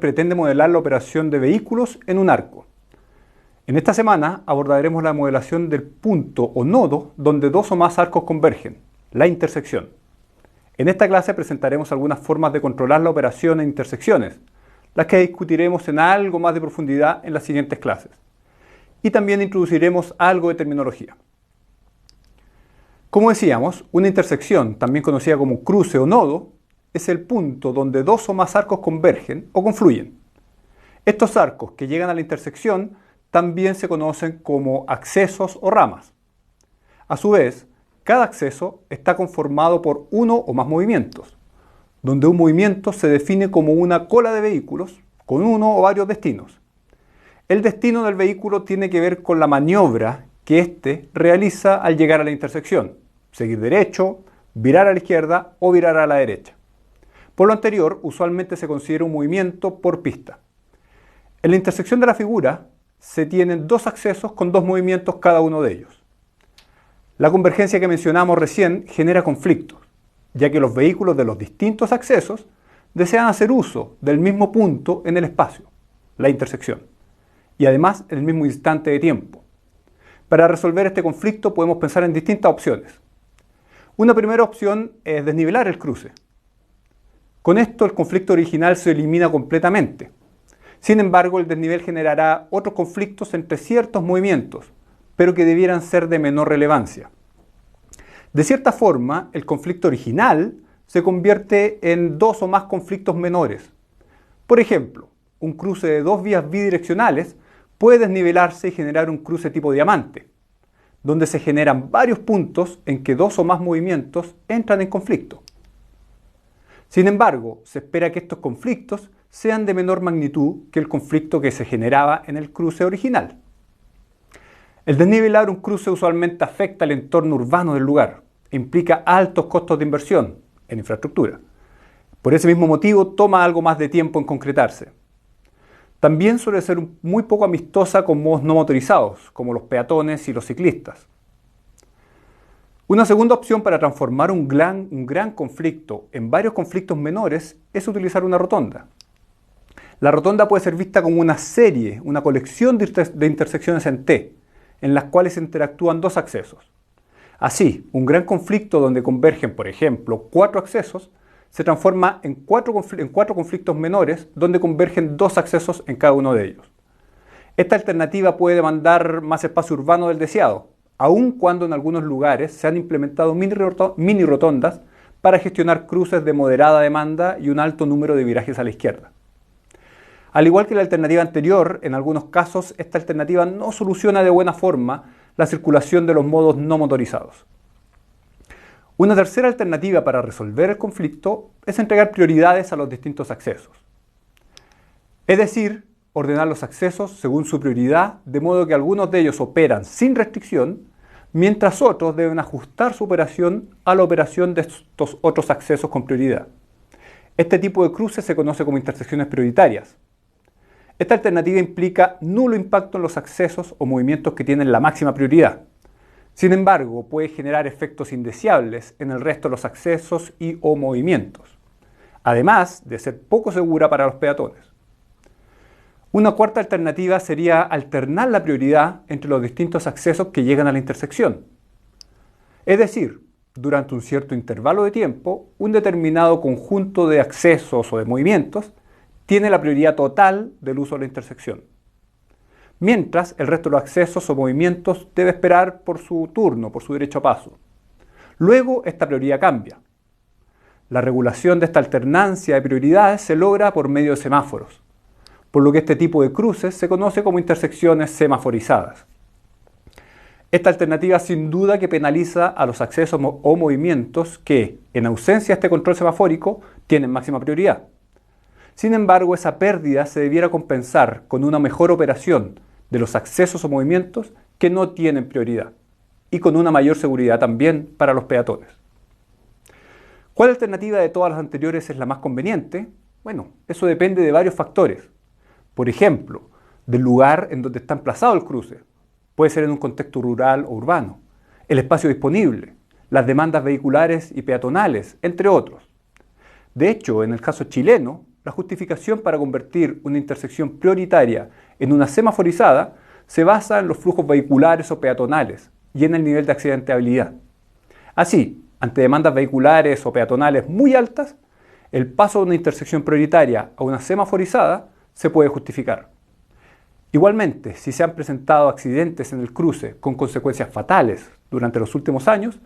pretende modelar la operación de vehículos en un arco. En esta semana abordaremos la modelación del punto o nodo donde dos o más arcos convergen, la intersección. En esta clase presentaremos algunas formas de controlar la operación en intersecciones, las que discutiremos en algo más de profundidad en las siguientes clases. Y también introduciremos algo de terminología. Como decíamos, una intersección, también conocida como cruce o nodo, es el punto donde dos o más arcos convergen o confluyen. Estos arcos que llegan a la intersección también se conocen como accesos o ramas. A su vez, cada acceso está conformado por uno o más movimientos, donde un movimiento se define como una cola de vehículos con uno o varios destinos. El destino del vehículo tiene que ver con la maniobra que éste realiza al llegar a la intersección, seguir derecho, virar a la izquierda o virar a la derecha. Por lo anterior, usualmente se considera un movimiento por pista. En la intersección de la figura se tienen dos accesos con dos movimientos cada uno de ellos. La convergencia que mencionamos recién genera conflictos, ya que los vehículos de los distintos accesos desean hacer uso del mismo punto en el espacio, la intersección, y además en el mismo instante de tiempo. Para resolver este conflicto podemos pensar en distintas opciones. Una primera opción es desnivelar el cruce. Con esto el conflicto original se elimina completamente. Sin embargo, el desnivel generará otros conflictos entre ciertos movimientos, pero que debieran ser de menor relevancia. De cierta forma, el conflicto original se convierte en dos o más conflictos menores. Por ejemplo, un cruce de dos vías bidireccionales puede desnivelarse y generar un cruce tipo diamante, donde se generan varios puntos en que dos o más movimientos entran en conflicto. Sin embargo, se espera que estos conflictos sean de menor magnitud que el conflicto que se generaba en el cruce original. El desnivelar un cruce usualmente afecta el entorno urbano del lugar e implica altos costos de inversión en infraestructura. Por ese mismo motivo, toma algo más de tiempo en concretarse. También suele ser muy poco amistosa con modos no motorizados, como los peatones y los ciclistas. Una segunda opción para transformar un gran conflicto en varios conflictos menores es utilizar una rotonda. La rotonda puede ser vista como una colección de intersecciones en T, en las cuales interactúan dos accesos. Así, un gran conflicto donde convergen, por ejemplo, cuatro accesos, se transforma en cuatro conflictos menores donde convergen dos accesos en cada uno de ellos. Esta alternativa puede demandar más espacio urbano del deseado, aun cuando en algunos lugares se han implementado mini rotondas para gestionar cruces de moderada demanda y un alto número de virajes a la izquierda. Al igual que la alternativa anterior, en algunos casos esta alternativa no soluciona de buena forma la circulación de los modos no motorizados. Una tercera alternativa para resolver el conflicto es entregar prioridades a los distintos accesos. Es decir, ordenar los accesos según su prioridad, de modo que algunos de ellos operan sin restricción, mientras otros deben ajustar su operación a la operación de estos otros accesos con prioridad. Este tipo de cruces se conoce como intersecciones prioritarias. Esta alternativa implica nulo impacto en los accesos o movimientos que tienen la máxima prioridad. Sin embargo, puede generar efectos indeseables en el resto de los accesos y o movimientos, además de ser poco segura para los peatones. Una cuarta alternativa sería alternar la prioridad entre los distintos accesos que llegan a la intersección. Es decir, durante un cierto intervalo de tiempo, un determinado conjunto de accesos o de movimientos tiene la prioridad total del uso de la intersección, mientras el resto de los accesos o movimientos debe esperar por su turno, por su derecho a paso. Luego, esta prioridad cambia. La regulación de esta alternancia de prioridades se logra por medio de semáforos, por lo que este tipo de cruces se conoce como intersecciones semaforizadas. Esta alternativa sin duda que penaliza a los accesos o movimientos que, en ausencia de este control semafórico, tienen máxima prioridad. Sin embargo, esa pérdida se debiera compensar con una mejor operación de los accesos o movimientos que no tienen prioridad y con una mayor seguridad también para los peatones. ¿Cuál alternativa de todas las anteriores es la más conveniente? Bueno, eso depende de varios factores. Por ejemplo, del lugar en donde está emplazado el cruce. Puede ser en un contexto rural o urbano. El espacio disponible, las demandas vehiculares y peatonales, entre otros. De hecho, en el caso chileno, la justificación para convertir una intersección prioritaria en una semaforizada se basa en los flujos vehiculares o peatonales y en el nivel de accidentabilidad. Así, ante demandas vehiculares o peatonales muy altas, el paso de una intersección prioritaria a una semaforizada se puede justificar. Igualmente, si se han presentado accidentes en el cruce con consecuencias fatales durante los últimos años,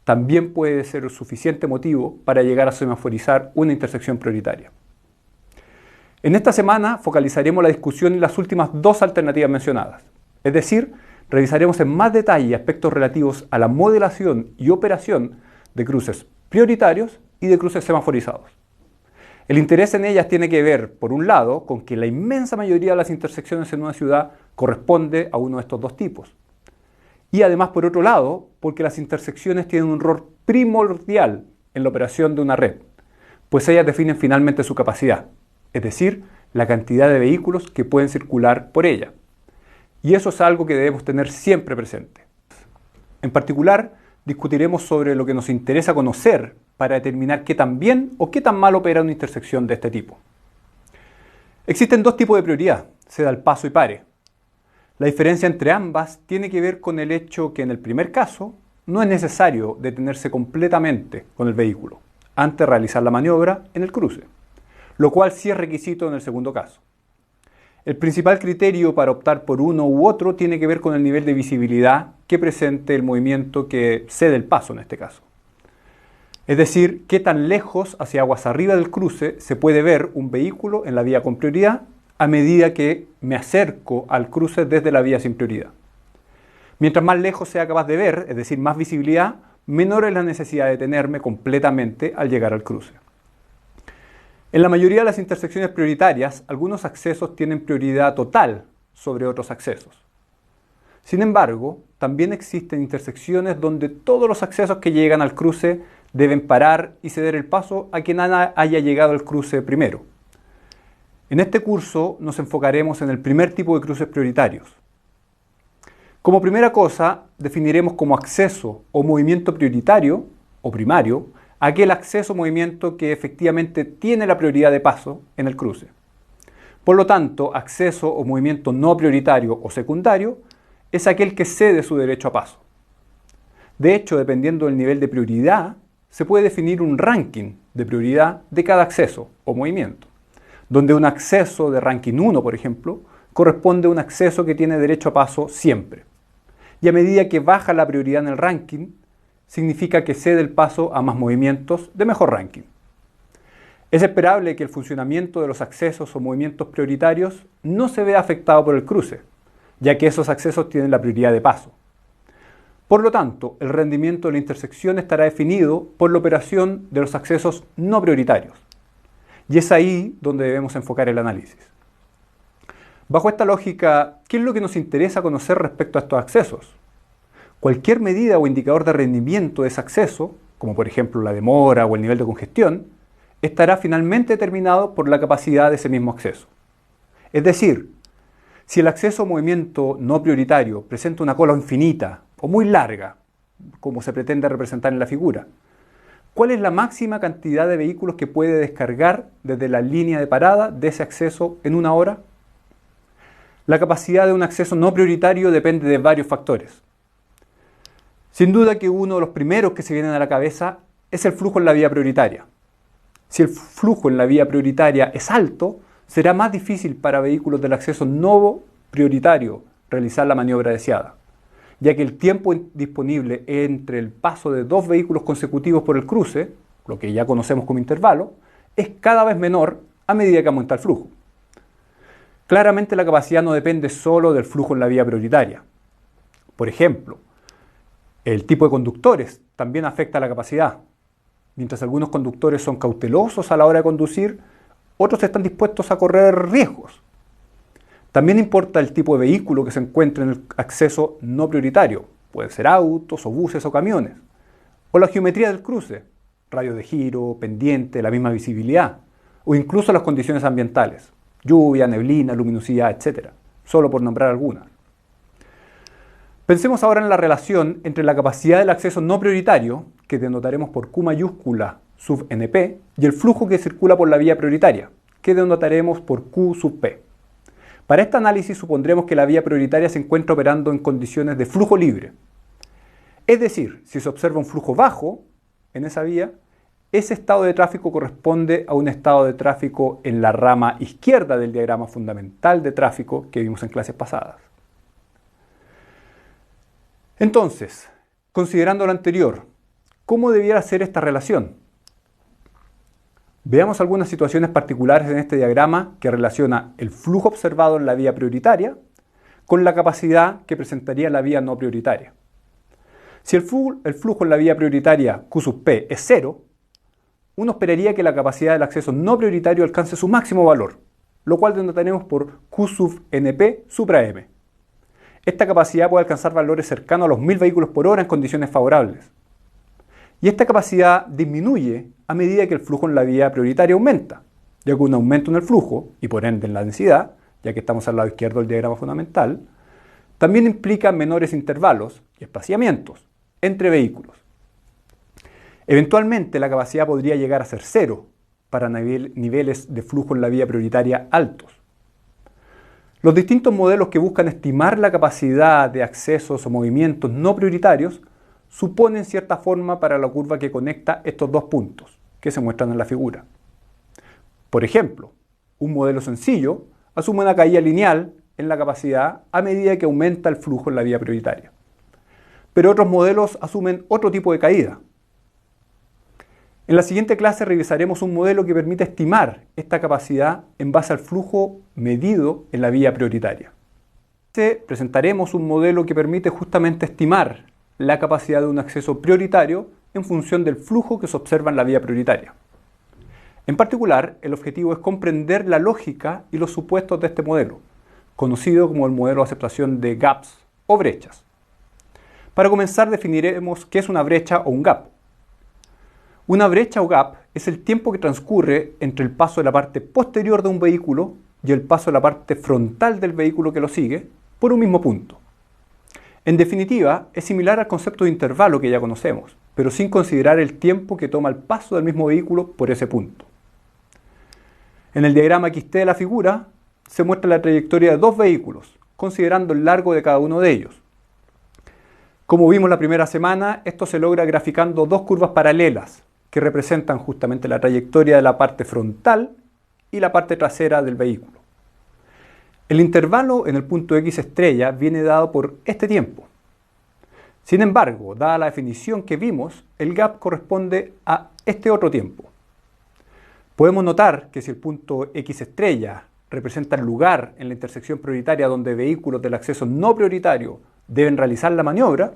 también puede ser suficiente motivo para llegar a semaforizar una intersección prioritaria. En esta semana focalizaremos la discusión en las últimas dos alternativas mencionadas, es decir, revisaremos en más detalle aspectos relativos a la modelación y operación de cruces prioritarios y de cruces semaforizados. El interés en ellas tiene que ver, por un lado, con que la inmensa mayoría de las intersecciones en una ciudad corresponde a uno de estos dos tipos. Y además, por otro lado, porque las intersecciones tienen un rol primordial en la operación de una red, pues ellas definen finalmente su capacidad, es decir, la cantidad de vehículos que pueden circular por ella. Y eso es algo que debemos tener siempre presente. En particular, discutiremos sobre lo que nos interesa conocer para determinar qué tan bien o qué tan mal opera una intersección de este tipo. Existen dos tipos de prioridad, ceda al paso y pare. La diferencia entre ambas tiene que ver con el hecho que en el primer caso no es necesario detenerse completamente con el vehículo antes de realizar la maniobra en el cruce, lo cual sí es requisito en el segundo caso. El principal criterio para optar por uno u otro tiene que ver con el nivel de visibilidad que presente el movimiento que cede el paso en este caso. Es decir, qué tan lejos hacia aguas arriba del cruce se puede ver un vehículo en la vía con prioridad a medida que me acerco al cruce desde la vía sin prioridad. Mientras más lejos sea capaz de ver, es decir, más visibilidad, menor es la necesidad de detenerme completamente al llegar al cruce. En la mayoría de las intersecciones prioritarias, algunos accesos tienen prioridad total sobre otros accesos. Sin embargo, también existen intersecciones donde todos los accesos que llegan al cruce deben parar y ceder el paso a quien haya llegado al cruce primero. En este curso nos enfocaremos en el primer tipo de cruces prioritarios. Como primera cosa, definiremos como acceso o movimiento prioritario o primario aquel acceso o movimiento que efectivamente tiene la prioridad de paso en el cruce. Por lo tanto, acceso o movimiento no prioritario o secundario es aquel que cede su derecho a paso. De hecho, dependiendo del nivel de prioridad, se puede definir un ranking de prioridad de cada acceso o movimiento, donde un acceso de ranking 1, por ejemplo, corresponde a un acceso que tiene derecho a paso siempre. Y a medida que baja la prioridad en el ranking, significa que cede el paso a más movimientos de mejor ranking. Es esperable que el funcionamiento de los accesos o movimientos prioritarios no se vea afectado por el cruce, ya que esos accesos tienen la prioridad de paso. Por lo tanto, el rendimiento de la intersección estará definido por la operación de los accesos no prioritarios. Y es ahí donde debemos enfocar el análisis. Bajo esta lógica, ¿qué es lo que nos interesa conocer respecto a estos accesos? Cualquier medida o indicador de rendimiento de ese acceso, como por ejemplo la demora o el nivel de congestión, estará finalmente determinado por la capacidad de ese mismo acceso. Es decir, si el acceso o movimiento no prioritario presenta una cola infinita o muy larga, como se pretende representar en la figura, ¿cuál es la máxima cantidad de vehículos que puede descargar desde la línea de parada de ese acceso en una hora? La capacidad de un acceso no prioritario depende de varios factores. Sin duda que uno de los primeros que se vienen a la cabeza es el flujo en la vía prioritaria. Si el flujo en la vía prioritaria es alto, será más difícil para vehículos del acceso no prioritario realizar la maniobra deseada, ya que el tiempo disponible entre el paso de dos vehículos consecutivos por el cruce, lo que ya conocemos como intervalo, es cada vez menor a medida que aumenta el flujo. Claramente la capacidad no depende solo del flujo en la vía prioritaria. Por ejemplo, el tipo de conductores también afecta la capacidad. Mientras algunos conductores son cautelosos a la hora de conducir, otros están dispuestos a correr riesgos. También importa el tipo de vehículo que se encuentre en el acceso no prioritario. Pueden ser autos o buses o camiones. O la geometría del cruce, radio de giro, pendiente, la misma visibilidad. O incluso las condiciones ambientales, lluvia, neblina, luminosidad, etc. Solo por nombrar algunas. Pensemos ahora en la relación entre la capacidad del acceso no prioritario, que denotaremos por Q mayúscula sub NP, y el flujo que circula por la vía prioritaria, que denotaremos por Q sub P. Para este análisis supondremos que la vía prioritaria se encuentra operando en condiciones de flujo libre. Es decir, si se observa un flujo bajo en esa vía, ese estado de tráfico corresponde a un estado de tráfico en la rama izquierda del diagrama fundamental de tráfico que vimos en clases pasadas. Entonces, considerando lo anterior, ¿cómo debiera ser esta relación? Veamos algunas situaciones particulares en este diagrama que relaciona el flujo observado en la vía prioritaria con la capacidad que presentaría la vía no prioritaria. Si el flujo en la vía prioritaria Q sub P es 0, uno esperaría que la capacidad del acceso no prioritario alcance su máximo valor, lo cual denotaremos por Q sub NP supra M. Esta capacidad puede alcanzar valores cercanos a los 1000 vehículos por hora en condiciones favorables. Y esta capacidad disminuye a medida que el flujo en la vía prioritaria aumenta, ya que un aumento en el flujo, y por ende en la densidad, ya que estamos al lado izquierdo del diagrama fundamental, también implica menores intervalos y espaciamientos entre vehículos. Eventualmente la capacidad podría llegar a ser 0 para niveles de flujo en la vía prioritaria altos. Los distintos modelos que buscan estimar la capacidad de accesos o movimientos no prioritarios suponen cierta forma para la curva que conecta estos dos puntos, que se muestran en la figura. Por ejemplo, un modelo sencillo asume una caída lineal en la capacidad a medida que aumenta el flujo en la vía prioritaria. Pero otros modelos asumen otro tipo de caída. En la siguiente clase revisaremos un modelo que permite estimar esta capacidad en base al flujo medido en la vía prioritaria. Presentaremos un modelo que permite justamente estimar la capacidad de un acceso prioritario en función del flujo que se observa en la vía prioritaria. En particular, el objetivo es comprender la lógica y los supuestos de este modelo, conocido como el modelo de aceptación de gaps o brechas. Para comenzar, definiremos qué es una brecha o un gap. Una brecha o gap es el tiempo que transcurre entre el paso de la parte posterior de un vehículo y el paso de la parte frontal del vehículo que lo sigue por un mismo punto. En definitiva, es similar al concepto de intervalo que ya conocemos, pero sin considerar el tiempo que toma el paso del mismo vehículo por ese punto. En el diagrama XT de la figura se muestra la trayectoria de dos vehículos, considerando el largo de cada uno de ellos. Como vimos la primera semana, esto se logra graficando dos curvas paralelas que representan justamente la trayectoria de la parte frontal y la parte trasera del vehículo. El intervalo en el punto X estrella viene dado por este tiempo. Sin embargo, dada la definición que vimos, el gap corresponde a este otro tiempo. Podemos notar que si el punto X estrella representa el lugar en la intersección prioritaria donde vehículos del acceso no prioritario deben realizar la maniobra,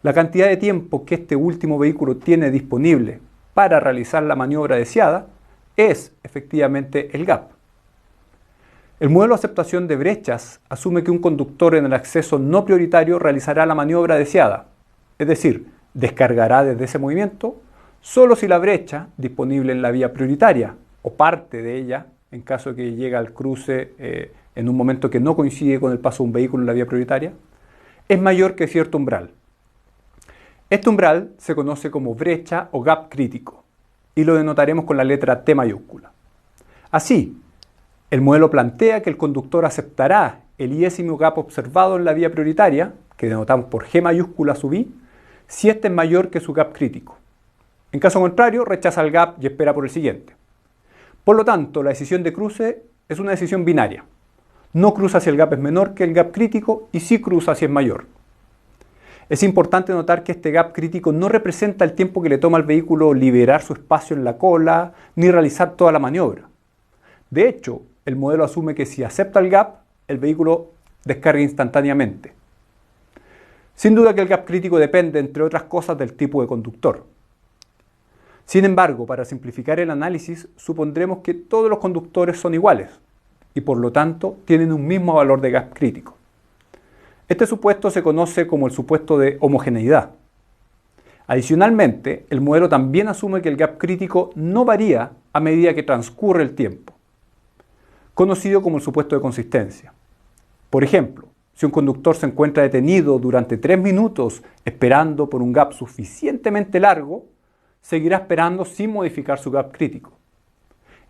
la cantidad de tiempo que este último vehículo tiene disponible para realizar la maniobra deseada es efectivamente el gap. El modelo de aceptación de brechas asume que un conductor en el acceso no prioritario realizará la maniobra deseada, es decir, descargará desde ese movimiento solo si la brecha disponible en la vía prioritaria o parte de ella, en caso de que llegue al cruce en un momento que no coincide con el paso de un vehículo en la vía prioritaria, es mayor que cierto umbral. Este umbral se conoce como brecha o gap crítico y lo denotaremos con la letra T mayúscula. Así, el modelo plantea que el conductor aceptará el iésimo gap observado en la vía prioritaria, que denotamos por G mayúscula sub I, si este es mayor que su gap crítico. En caso contrario, rechaza el gap y espera por el siguiente. Por lo tanto, la decisión de cruce es una decisión binaria. No cruza si el gap es menor que el gap crítico y sí cruza si es mayor. Es importante notar que este gap crítico no representa el tiempo que le toma al vehículo liberar su espacio en la cola ni realizar toda la maniobra. De hecho, el modelo asume que si acepta el gap, el vehículo descarga instantáneamente. Sin duda que el gap crítico depende, entre otras cosas, del tipo de conductor. Sin embargo, para simplificar el análisis, supondremos que todos los conductores son iguales y por lo tanto tienen un mismo valor de gap crítico. Este supuesto se conoce como el supuesto de homogeneidad. Adicionalmente, el modelo también asume que el gap crítico no varía a medida que transcurre el tiempo, conocido como el supuesto de consistencia. Por ejemplo, si un conductor se encuentra detenido durante 3 minutos esperando por un gap suficientemente largo, seguirá esperando sin modificar su gap crítico.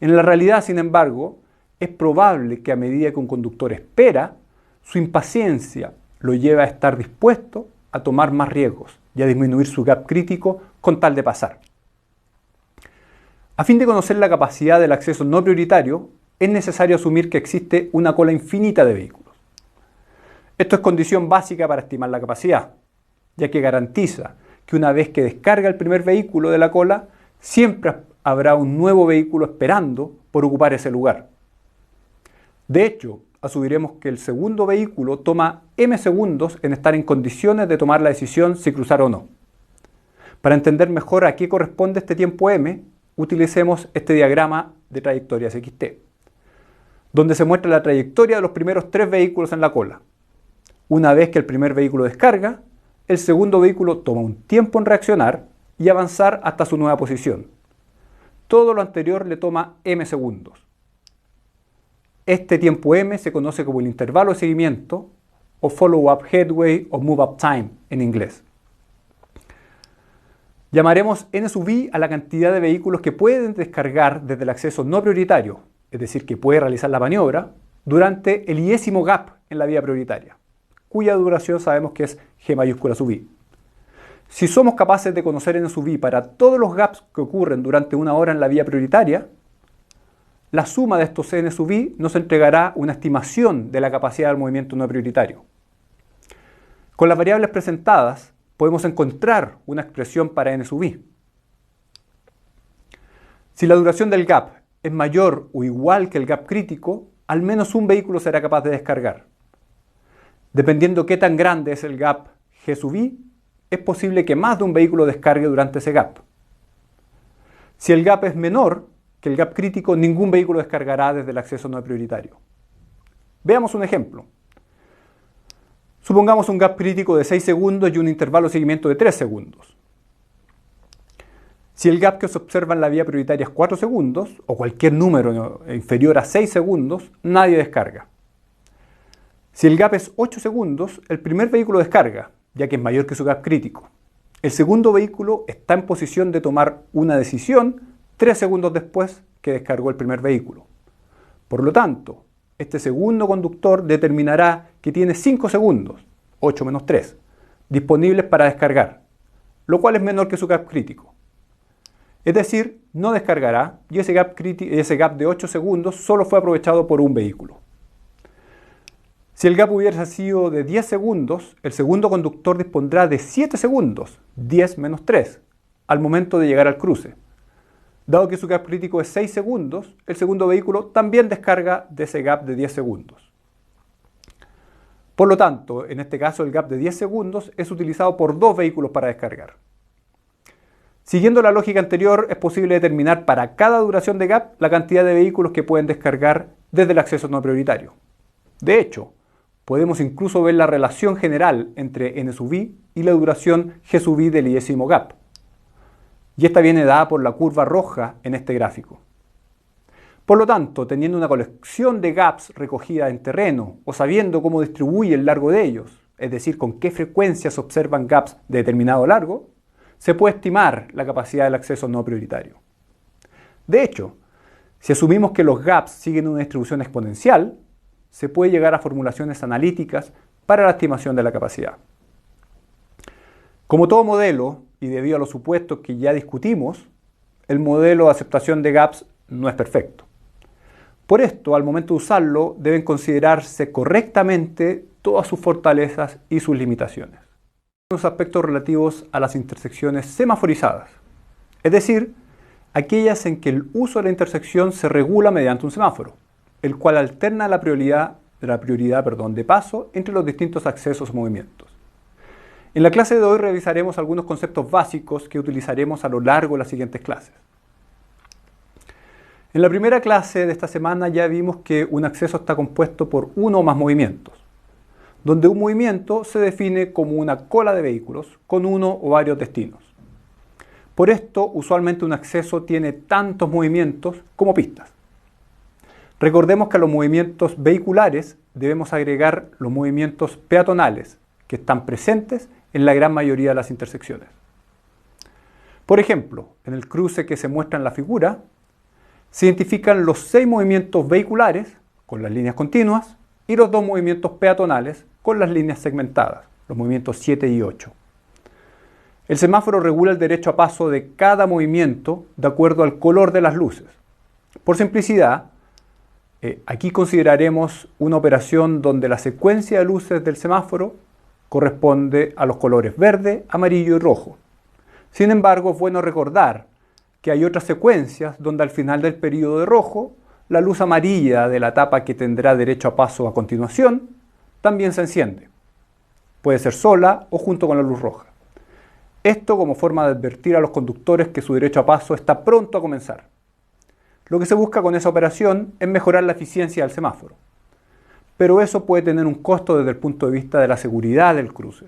En la realidad, sin embargo, es probable que a medida que un conductor espera, su impaciencia lo lleve a estar dispuesto a tomar más riesgos y a disminuir su gap crítico con tal de pasar. A fin de conocer la capacidad del acceso no prioritario, es necesario asumir que existe una cola infinita de vehículos. Esto es condición básica para estimar la capacidad, ya que garantiza que una vez que descarga el primer vehículo de la cola, siempre habrá un nuevo vehículo esperando por ocupar ese lugar. De hecho, asumiremos que el segundo vehículo toma m segundos en estar en condiciones de tomar la decisión si cruzar o no. Para entender mejor a qué corresponde este tiempo m, utilicemos este diagrama de trayectorias XT, donde se muestra la trayectoria de los primeros 3 vehículos en la cola. Una vez que el primer vehículo descarga, el segundo vehículo toma un tiempo en reaccionar y avanzar hasta su nueva posición. Todo lo anterior le toma m segundos. Este tiempo m se conoce como el intervalo de seguimiento o follow-up headway o move-up time en inglés. Llamaremos n sub i a la cantidad de vehículos que pueden descargar desde el acceso no prioritario, es decir, que puede realizar la maniobra, durante el i-ésimo gap en la vía prioritaria, cuya duración sabemos que es g mayúscula sub i. Si somos capaces de conocer n sub i para todos los gaps que ocurren durante una hora en la vía prioritaria, la suma de estos n sub i nos entregará una estimación de la capacidad del movimiento no prioritario. Con las variables presentadas, podemos encontrar una expresión para n sub i. Si la duración del gap es mayor o igual que el gap crítico, al menos un vehículo será capaz de descargar. Dependiendo qué tan grande es el gap g sub i, es posible que más de un vehículo descargue durante ese gap. Si el gap es menor que el gap crítico, ningún vehículo descargará desde el acceso no prioritario. Veamos un ejemplo. Supongamos un gap crítico de 6 segundos y un intervalo de seguimiento de 3 segundos. Si el gap que se observa en la vía prioritaria es 4 segundos, o cualquier número inferior a 6 segundos, nadie descarga. Si el gap es 8 segundos, el primer vehículo descarga, ya que es mayor que su gap crítico. El segundo vehículo está en posición de tomar una decisión 3 segundos después que descargó el primer vehículo. Por lo tanto, este segundo conductor determinará que tiene 5 segundos, 8 menos 3, disponibles para descargar, lo cual es menor que su gap crítico. Es decir, no descargará y ese gap de 8 segundos solo fue aprovechado por un vehículo. Si el gap hubiera sido de 10 segundos, el segundo conductor dispondrá de 7 segundos, 10 menos 3, al momento de llegar al cruce. Dado que su gap crítico es 6 segundos, el segundo vehículo también descarga de ese gap de 10 segundos. Por lo tanto, en este caso el gap de 10 segundos es utilizado por 2 vehículos para descargar. Siguiendo la lógica anterior, es posible determinar para cada duración de gap la cantidad de vehículos que pueden descargar desde el acceso no prioritario. De hecho, podemos incluso ver la relación general entre n sub i y la duración g sub i del i-ésimo gap. Y esta viene dada por la curva roja en este gráfico. Por lo tanto, teniendo una colección de gaps recogida en terreno o sabiendo cómo distribuye el largo de ellos, es decir, con qué frecuencia se observan gaps de determinado largo, se puede estimar la capacidad del acceso no prioritario. De hecho, si asumimos que los gaps siguen una distribución exponencial, se puede llegar a formulaciones analíticas para la estimación de la capacidad. Como todo modelo, y debido a los supuestos que ya discutimos, el modelo de aceptación de gaps no es perfecto. Por esto, al momento de usarlo, deben considerarse correctamente todas sus fortalezas y sus limitaciones. Los aspectos relativos a las intersecciones semaforizadas, es decir, aquellas en que el uso de la intersección se regula mediante un semáforo, el cual alterna la prioridad de paso entre los distintos accesos o movimientos. En la clase de hoy revisaremos algunos conceptos básicos que utilizaremos a lo largo de las siguientes clases. En la primera clase de esta semana ya vimos que un acceso está compuesto por uno o más movimientos, donde un movimiento se define como una cola de vehículos con uno o varios destinos. Por esto, usualmente un acceso tiene tantos movimientos como pistas. Recordemos que a los movimientos vehiculares debemos agregar los movimientos peatonales, que están presentes en la gran mayoría de las intersecciones. Por ejemplo, en el cruce que se muestra en la figura, se identifican los 6 movimientos vehiculares, con las líneas continuas, y los 2 movimientos peatonales, con las líneas segmentadas, los movimientos 7 y 8. El semáforo regula el derecho a paso de cada movimiento de acuerdo al color de las luces. Por simplicidad, aquí consideraremos una operación donde la secuencia de luces del semáforo corresponde a los colores verde, amarillo y rojo. Sin embargo, es bueno recordar que hay otras secuencias donde al final del periodo de rojo, la luz amarilla de la etapa que tendrá derecho a paso a continuación también se enciende. Puede ser sola o junto con la luz roja. Esto como forma de advertir a los conductores que su derecho a paso está pronto a comenzar. Lo que se busca con esa operación es mejorar la eficiencia del semáforo. Pero eso puede tener un costo desde el punto de vista de la seguridad del cruce.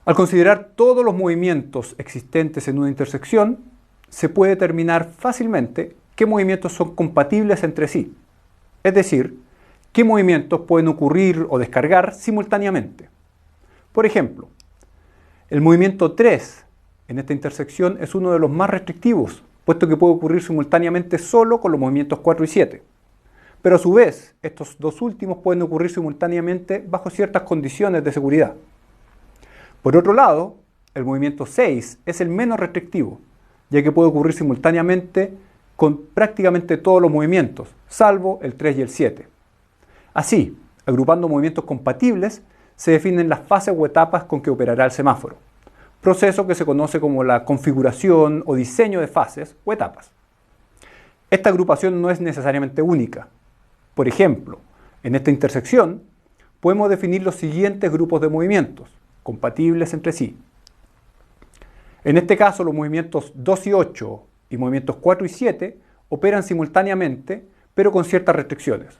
Al considerar todos los movimientos existentes en una intersección, se puede determinar fácilmente qué movimientos son compatibles entre sí. Es decir, qué movimientos pueden ocurrir o descargar simultáneamente. Por ejemplo, el movimiento 3 en esta intersección es uno de los más restrictivos, puesto que puede ocurrir simultáneamente solo con los movimientos 4 y 7. Pero a su vez, estos dos últimos pueden ocurrir simultáneamente bajo ciertas condiciones de seguridad. Por otro lado, el movimiento 6 es el menos restrictivo, ya que puede ocurrir simultáneamente con prácticamente todos los movimientos, salvo el 3 y el 7. Así, agrupando movimientos compatibles, se definen las fases o etapas con que operará el semáforo, proceso que se conoce como la configuración o diseño de fases o etapas. Esta agrupación no es necesariamente única. Por ejemplo, en esta intersección podemos definir los siguientes grupos de movimientos, compatibles entre sí. En este caso, los movimientos 2 y 8 y movimientos 4 y 7 operan simultáneamente, pero con ciertas restricciones.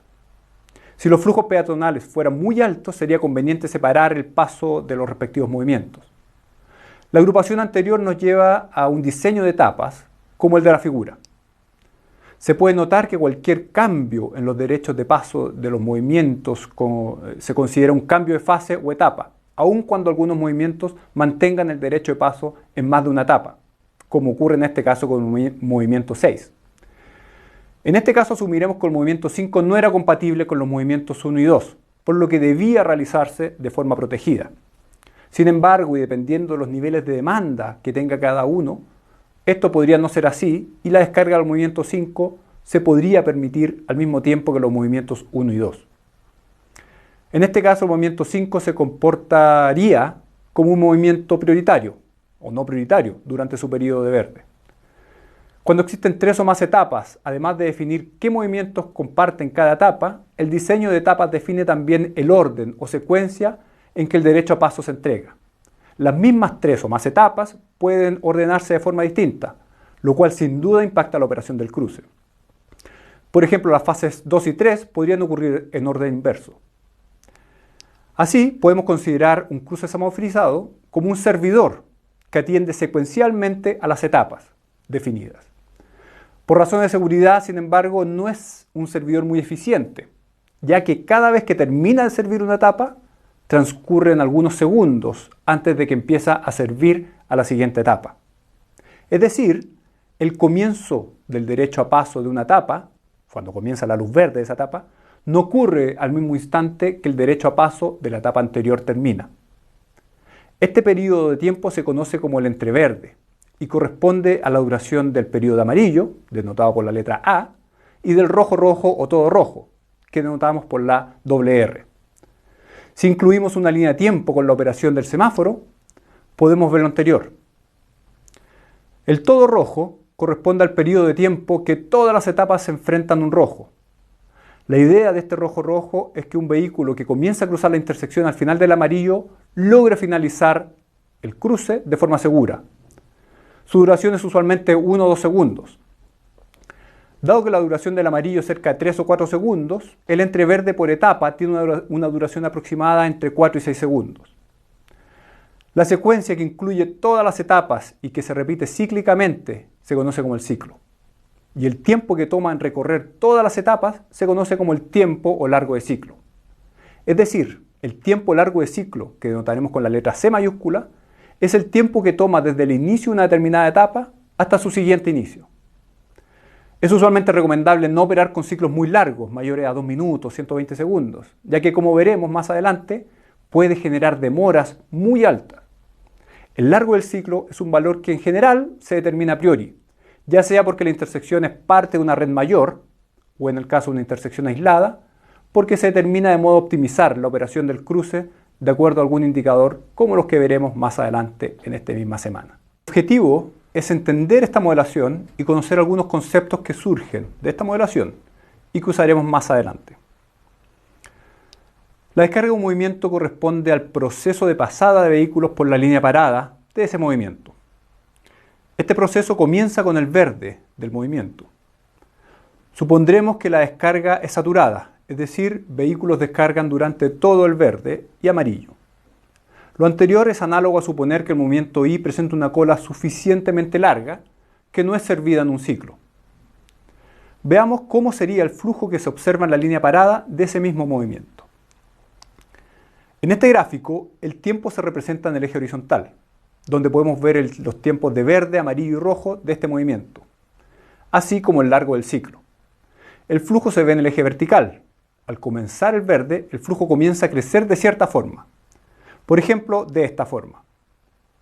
Si los flujos peatonales fueran muy altos, sería conveniente separar el paso de los respectivos movimientos. La agrupación anterior nos lleva a un diseño de etapas, como el de la figura. Se puede notar que cualquier cambio en los derechos de paso de los movimientos se considera un cambio de fase o etapa, aun cuando algunos movimientos mantengan el derecho de paso en más de una etapa, como ocurre en este caso con el movimiento 6. En este caso asumiremos que el movimiento 5 no era compatible con los movimientos 1 y 2, por lo que debía realizarse de forma protegida. Sin embargo, y dependiendo de los niveles de demanda que tenga cada uno, esto podría no ser así y la descarga del movimiento 5 se podría permitir al mismo tiempo que los movimientos 1 y 2. En este caso, el movimiento 5 se comportaría como un movimiento prioritario o no prioritario durante su periodo de verde. Cuando existen 3 o más etapas, además de definir qué movimientos comparten cada etapa, el diseño de etapas define también el orden o secuencia en que el derecho a paso se entrega. Las mismas 3 o más etapas pueden ordenarse de forma distinta, lo cual sin duda impacta la operación del cruce. Por ejemplo, las fases 2 y 3 podrían ocurrir en orden inverso. Así, podemos considerar un cruce semaforizado como un servidor que atiende secuencialmente a las etapas definidas. Por razones de seguridad, sin embargo, no es un servidor muy eficiente, ya que cada vez que termina de servir una etapa, transcurren algunos segundos antes de que empieza a servir a la siguiente etapa. Es decir, el comienzo del derecho a paso de una etapa, cuando comienza la luz verde de esa etapa, no ocurre al mismo instante que el derecho a paso de la etapa anterior termina. Este periodo de tiempo se conoce como el entreverde y corresponde a la duración del periodo amarillo, denotado por la letra A, y del rojo rojo o todo rojo, que denotamos por la doble R. Si incluimos una línea de tiempo con la operación del semáforo, podemos ver lo anterior. El todo rojo corresponde al periodo de tiempo que todas las etapas se enfrentan a un rojo. La idea de este rojo rojo es que un vehículo que comienza a cruzar la intersección al final del amarillo logre finalizar el cruce de forma segura. Su duración es usualmente 1 o 2 segundos. Dado que la duración del amarillo es cerca de 3 o 4 segundos, el entreverde por etapa tiene una duración aproximada entre 4 y 6 segundos. La secuencia que incluye todas las etapas y que se repite cíclicamente se conoce como el ciclo. Y el tiempo que toma en recorrer todas las etapas se conoce como el tiempo o largo de ciclo. Es decir, el tiempo largo de ciclo, que denotaremos con la letra C mayúscula, es el tiempo que toma desde el inicio de una determinada etapa hasta su siguiente inicio. Es usualmente recomendable no operar con ciclos muy largos, mayores a 2 minutos, 120 segundos, ya que como veremos más adelante, puede generar demoras muy altas. El largo del ciclo es un valor que en general se determina a priori, ya sea porque la intersección es parte de una red mayor, o en el caso de una intersección aislada, porque se determina de modo a optimizar la operación del cruce de acuerdo a algún indicador como los que veremos más adelante en esta misma semana. El objetivo es entender esta modelación y conocer algunos conceptos que surgen de esta modelación y que usaremos más adelante. La descarga de un movimiento corresponde al proceso de pasada de vehículos por la línea parada de ese movimiento. Este proceso comienza con el verde del movimiento. Supondremos que la descarga es saturada, es decir, vehículos descargan durante todo el verde y amarillo. Lo anterior es análogo a suponer que el movimiento I presenta una cola suficientemente larga que no es servida en un ciclo. Veamos cómo sería el flujo que se observa en la línea parada de ese mismo movimiento. En este gráfico, el tiempo se representa en el eje horizontal, donde podemos ver los tiempos de verde, amarillo y rojo de este movimiento, así como el largo del ciclo. El flujo se ve en el eje vertical. Al comenzar el verde, el flujo comienza a crecer de cierta forma. Por ejemplo, de esta forma.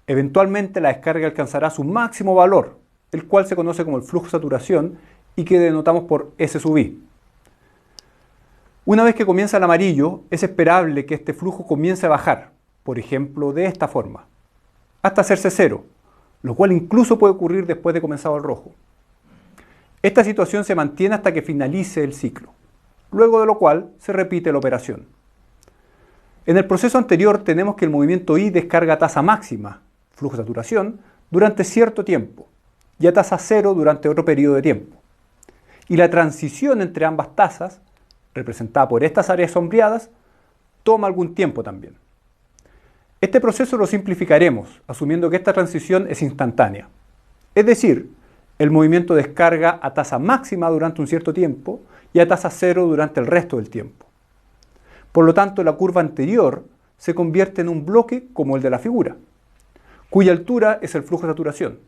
Eventualmente la descarga alcanzará su máximo valor, el cual se conoce como el flujo de saturación y que denotamos por S sub I. Una vez que comienza el amarillo, es esperable que este flujo comience a bajar, por ejemplo, de esta forma, hasta hacerse cero, lo cual incluso puede ocurrir después de comenzado el rojo. Esta situación se mantiene hasta que finalice el ciclo, luego de lo cual se repite la operación. En el proceso anterior tenemos que el movimiento I descarga a tasa máxima, flujo de saturación, durante cierto tiempo y a tasa cero durante otro periodo de tiempo. Y la transición entre ambas tasas, representada por estas áreas sombreadas, toma algún tiempo también. Este proceso lo simplificaremos, asumiendo que esta transición es instantánea. Es decir, el movimiento descarga a tasa máxima durante un cierto tiempo y a tasa cero durante el resto del tiempo. Por lo tanto, la curva anterior se convierte en un bloque como el de la figura, cuya altura es el flujo de saturación.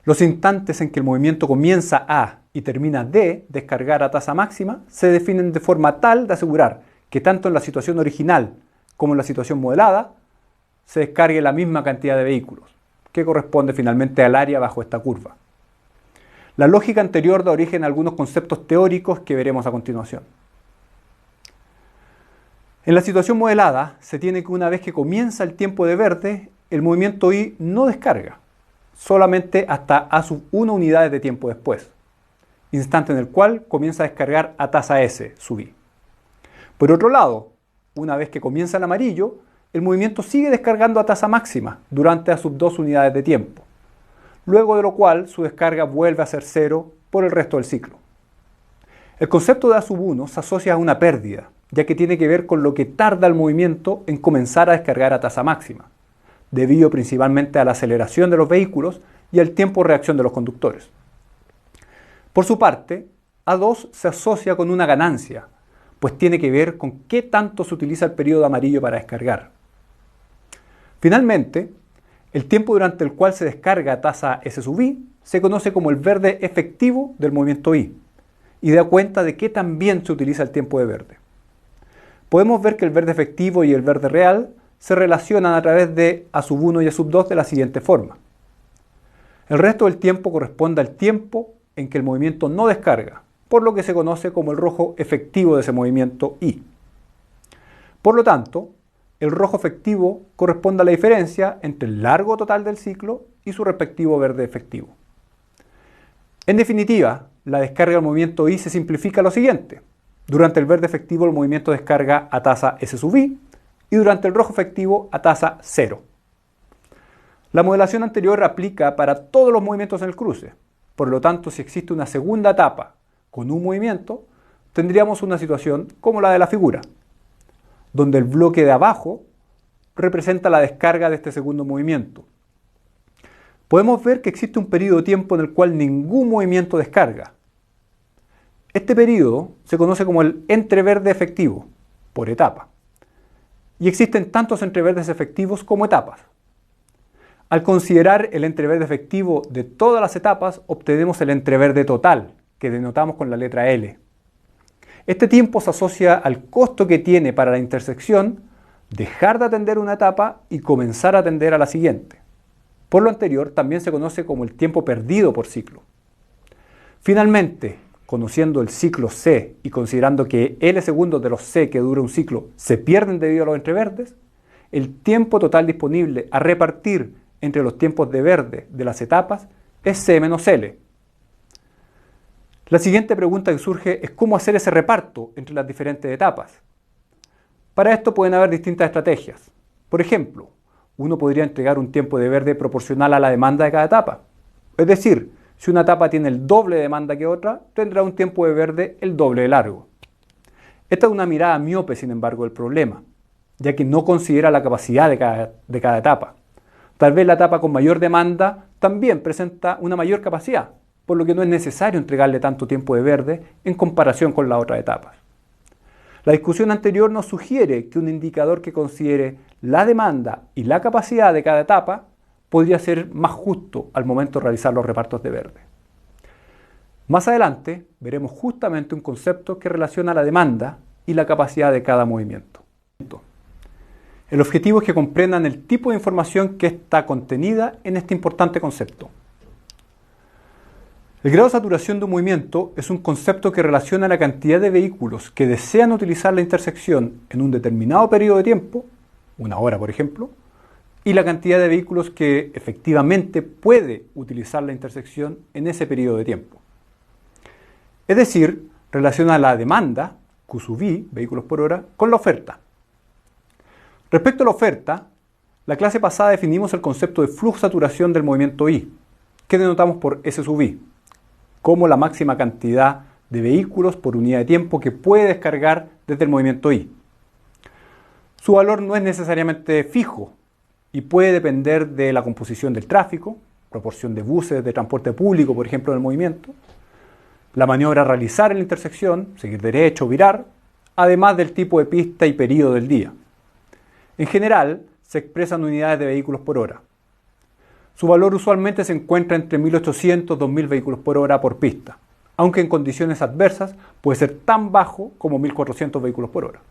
Los instantes en que el movimiento comienza a y termina de descargar a tasa máxima se definen de forma tal de asegurar que tanto en la situación original como en la situación modelada se descargue la misma cantidad de vehículos, que corresponde finalmente al área bajo esta curva. La lógica anterior da origen a algunos conceptos teóricos que veremos a continuación. En la situación modelada, se tiene que una vez que comienza el tiempo de verde, el movimiento I no descarga, solamente hasta A sub 1 unidades de tiempo después, instante en el cual comienza a descargar a tasa S sub I. Por otro lado, una vez que comienza el amarillo, el movimiento sigue descargando a tasa máxima durante A sub 2 unidades de tiempo, luego de lo cual su descarga vuelve a ser cero por el resto del ciclo. El concepto de A sub 1 se asocia a una pérdida, ya que tiene que ver con lo que tarda el movimiento en comenzar a descargar a tasa máxima, debido principalmente a la aceleración de los vehículos y al tiempo de reacción de los conductores. Por su parte, A2 se asocia con una ganancia, pues tiene que ver con qué tanto se utiliza el periodo amarillo para descargar. Finalmente, el tiempo durante el cual se descarga a tasa S sub I se conoce como el verde efectivo del movimiento I y da cuenta de qué tan bien se utiliza el tiempo de verde. Podemos ver que el verde efectivo y el verde real se relacionan a través de A sub 1 y A sub 2 de la siguiente forma. El resto del tiempo corresponde al tiempo en que el movimiento no descarga, por lo que se conoce como el rojo efectivo de ese movimiento I. Por lo tanto, el rojo efectivo corresponde a la diferencia entre el largo total del ciclo y su respectivo verde efectivo. En definitiva, la descarga del movimiento I se simplifica a lo siguiente. Durante el verde efectivo el movimiento descarga a tasa S sub I y durante el rojo efectivo a tasa cero. La modelación anterior aplica para todos los movimientos en el cruce. Por lo tanto, si existe una segunda etapa con un movimiento, tendríamos una situación como la de la figura, donde el bloque de abajo representa la descarga de este segundo movimiento. Podemos ver que existe un periodo de tiempo en el cual ningún movimiento descarga. Este periodo se conoce como el entreverde efectivo, por etapa. Y existen tantos entreverdes efectivos como etapas. Al considerar el entreverde efectivo de todas las etapas, obtenemos el entreverde total, que denotamos con la letra L. Este tiempo se asocia al costo que tiene para la intersección dejar de atender una etapa y comenzar a atender a la siguiente. Por lo anterior, también se conoce como el tiempo perdido por ciclo. Finalmente, conociendo el ciclo C y considerando que L segundos de los C que dura un ciclo se pierden debido a los entreverdes, el tiempo total disponible a repartir entre los tiempos de verde de las etapas es C menos L. La siguiente pregunta que surge es cómo hacer ese reparto entre las diferentes etapas. Para esto pueden haber distintas estrategias. Por ejemplo, uno podría entregar un tiempo de verde proporcional a la demanda de cada etapa. Es decir, si una etapa tiene el doble de demanda que otra, tendrá un tiempo de verde el doble de largo. Esta es una mirada miope, sin embargo, del problema, ya que no considera la capacidad de cada etapa. Tal vez la etapa con mayor demanda también presenta una mayor capacidad, por lo que no es necesario entregarle tanto tiempo de verde en comparación con las otras etapas. La discusión anterior nos sugiere que un indicador que considere la demanda y la capacidad de cada etapa podría ser más justo al momento de realizar los repartos de verde. Más adelante veremos justamente un concepto que relaciona la demanda y la capacidad de cada movimiento. El objetivo es que comprendan el tipo de información que está contenida en este importante concepto. El grado de saturación de un movimiento es un concepto que relaciona la cantidad de vehículos que desean utilizar la intersección en un determinado periodo de tiempo, una hora por ejemplo, y la cantidad de vehículos que efectivamente puede utilizar la intersección en ese periodo de tiempo. Es decir, relaciona la demanda, Q sub I, vehículos por hora, con la oferta. Respecto a la oferta, la clase pasada definimos el concepto de flujo saturación del movimiento I, que denotamos por S sub I, como la máxima cantidad de vehículos por unidad de tiempo que puede descargar desde el movimiento I. Su valor no es necesariamente fijo y puede depender de la composición del tráfico, proporción de buses de transporte público, por ejemplo, en el movimiento, la maniobra a realizar en la intersección, seguir derecho o virar, además del tipo de pista y periodo del día. En general, se expresan unidades de vehículos por hora. Su valor usualmente se encuentra entre 1800 y 2000 vehículos por hora por pista, aunque en condiciones adversas puede ser tan bajo como 1400 vehículos por hora.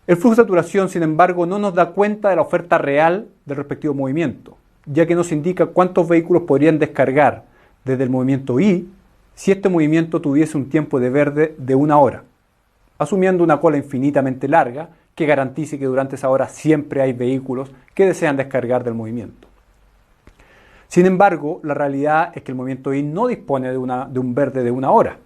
El flujo de saturación, sin embargo, no nos da cuenta de la oferta real del respectivo movimiento, ya que nos indica cuántos vehículos podrían descargar desde el movimiento I si este movimiento tuviese un tiempo de verde de una hora, asumiendo una cola infinitamente larga que garantice que durante esa hora siempre hay vehículos que desean descargar del movimiento. Sin embargo, la realidad es que el movimiento I no dispone de un verde de una hora.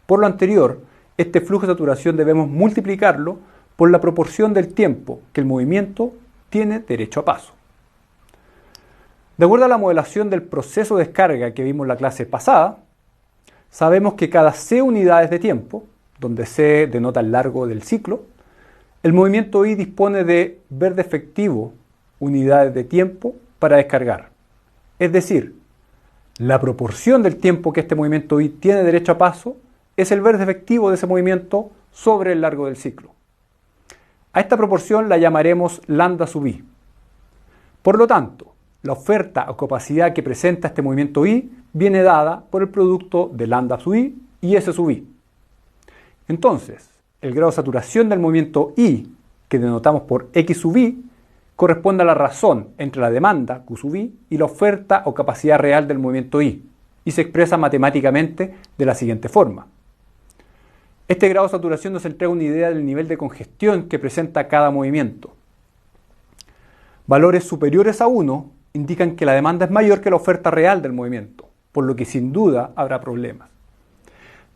Por lo anterior, este flujo de saturación debemos multiplicarlo por la proporción del tiempo que el movimiento tiene derecho a paso. De acuerdo a la modelación del proceso de descarga que vimos en la clase pasada, sabemos que cada C unidades de tiempo, donde C denota el largo del ciclo, el movimiento I dispone de verde efectivo unidades de tiempo para descargar. Es decir, la proporción del tiempo que este movimiento I tiene derecho a paso es el verde efectivo de ese movimiento sobre el largo del ciclo. A esta proporción la llamaremos lambda sub I. Por lo tanto, la oferta o capacidad que presenta este movimiento I viene dada por el producto de lambda sub I y S sub I. Entonces, el grado de saturación del movimiento I, que denotamos por X sub I, corresponde a la razón entre la demanda, Q sub I, y la oferta o capacidad real del movimiento I, y se expresa matemáticamente de la siguiente forma. Este grado de saturación nos entrega una idea del nivel de congestión que presenta cada movimiento. Valores superiores a 1 indican que la demanda es mayor que la oferta real del movimiento, por lo que sin duda habrá problemas.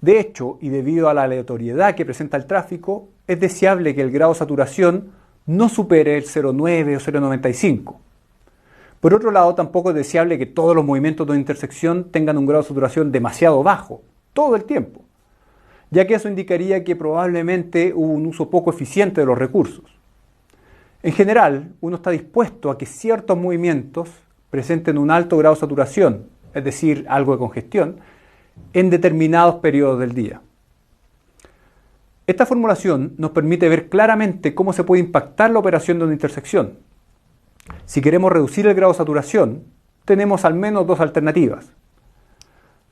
De hecho, y debido a la aleatoriedad que presenta el tráfico, es deseable que el grado de saturación no supere el 0,9 o 0,95. Por otro lado, tampoco es deseable que todos los movimientos de intersección tengan un grado de saturación demasiado bajo, todo el tiempo, ya que eso indicaría que probablemente hubo un uso poco eficiente de los recursos. En general, uno está dispuesto a que ciertos movimientos presenten un alto grado de saturación, es decir, algo de congestión, en determinados periodos del día. Esta formulación nos permite ver claramente cómo se puede impactar la operación de una intersección. Si queremos reducir el grado de saturación, tenemos al menos dos alternativas.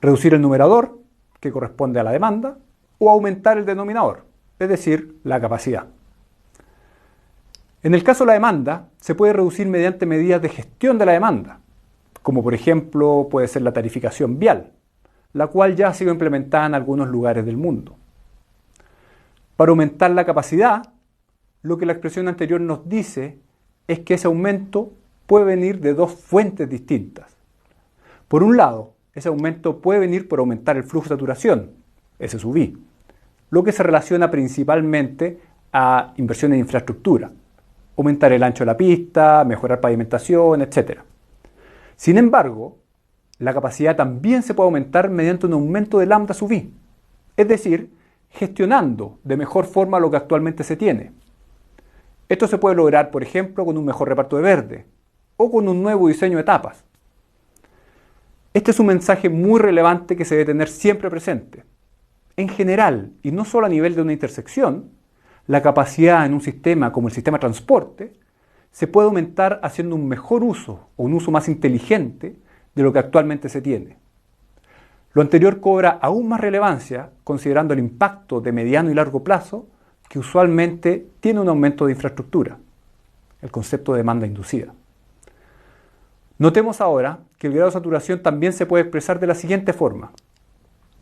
Reducir el numerador, que corresponde a la demanda, o aumentar el denominador, es decir, la capacidad. En el caso de la demanda, se puede reducir mediante medidas de gestión de la demanda, como por ejemplo puede ser la tarificación vial, la cual ya ha sido implementada en algunos lugares del mundo. Para aumentar la capacidad, lo que la expresión anterior nos dice es que ese aumento puede venir de dos fuentes distintas. Por un lado, ese aumento puede venir por aumentar el flujo de saturación, ese sub I, lo que se relaciona principalmente a inversiones en infraestructura, aumentar el ancho de la pista, mejorar pavimentación, etc. Sin embargo, la capacidad también se puede aumentar mediante un aumento de lambda sub I, es decir, gestionando de mejor forma lo que actualmente se tiene. Esto se puede lograr, por ejemplo, con un mejor reparto de verde o con un nuevo diseño de etapas. Este es un mensaje muy relevante que se debe tener siempre presente. En general, y no solo a nivel de una intersección, la capacidad en un sistema como el sistema de transporte se puede aumentar haciendo un mejor uso o un uso más inteligente de lo que actualmente se tiene. Lo anterior cobra aún más relevancia considerando el impacto de mediano y largo plazo que usualmente tiene un aumento de infraestructura, el concepto de demanda inducida. Notemos ahora que el grado de saturación también se puede expresar de la siguiente forma,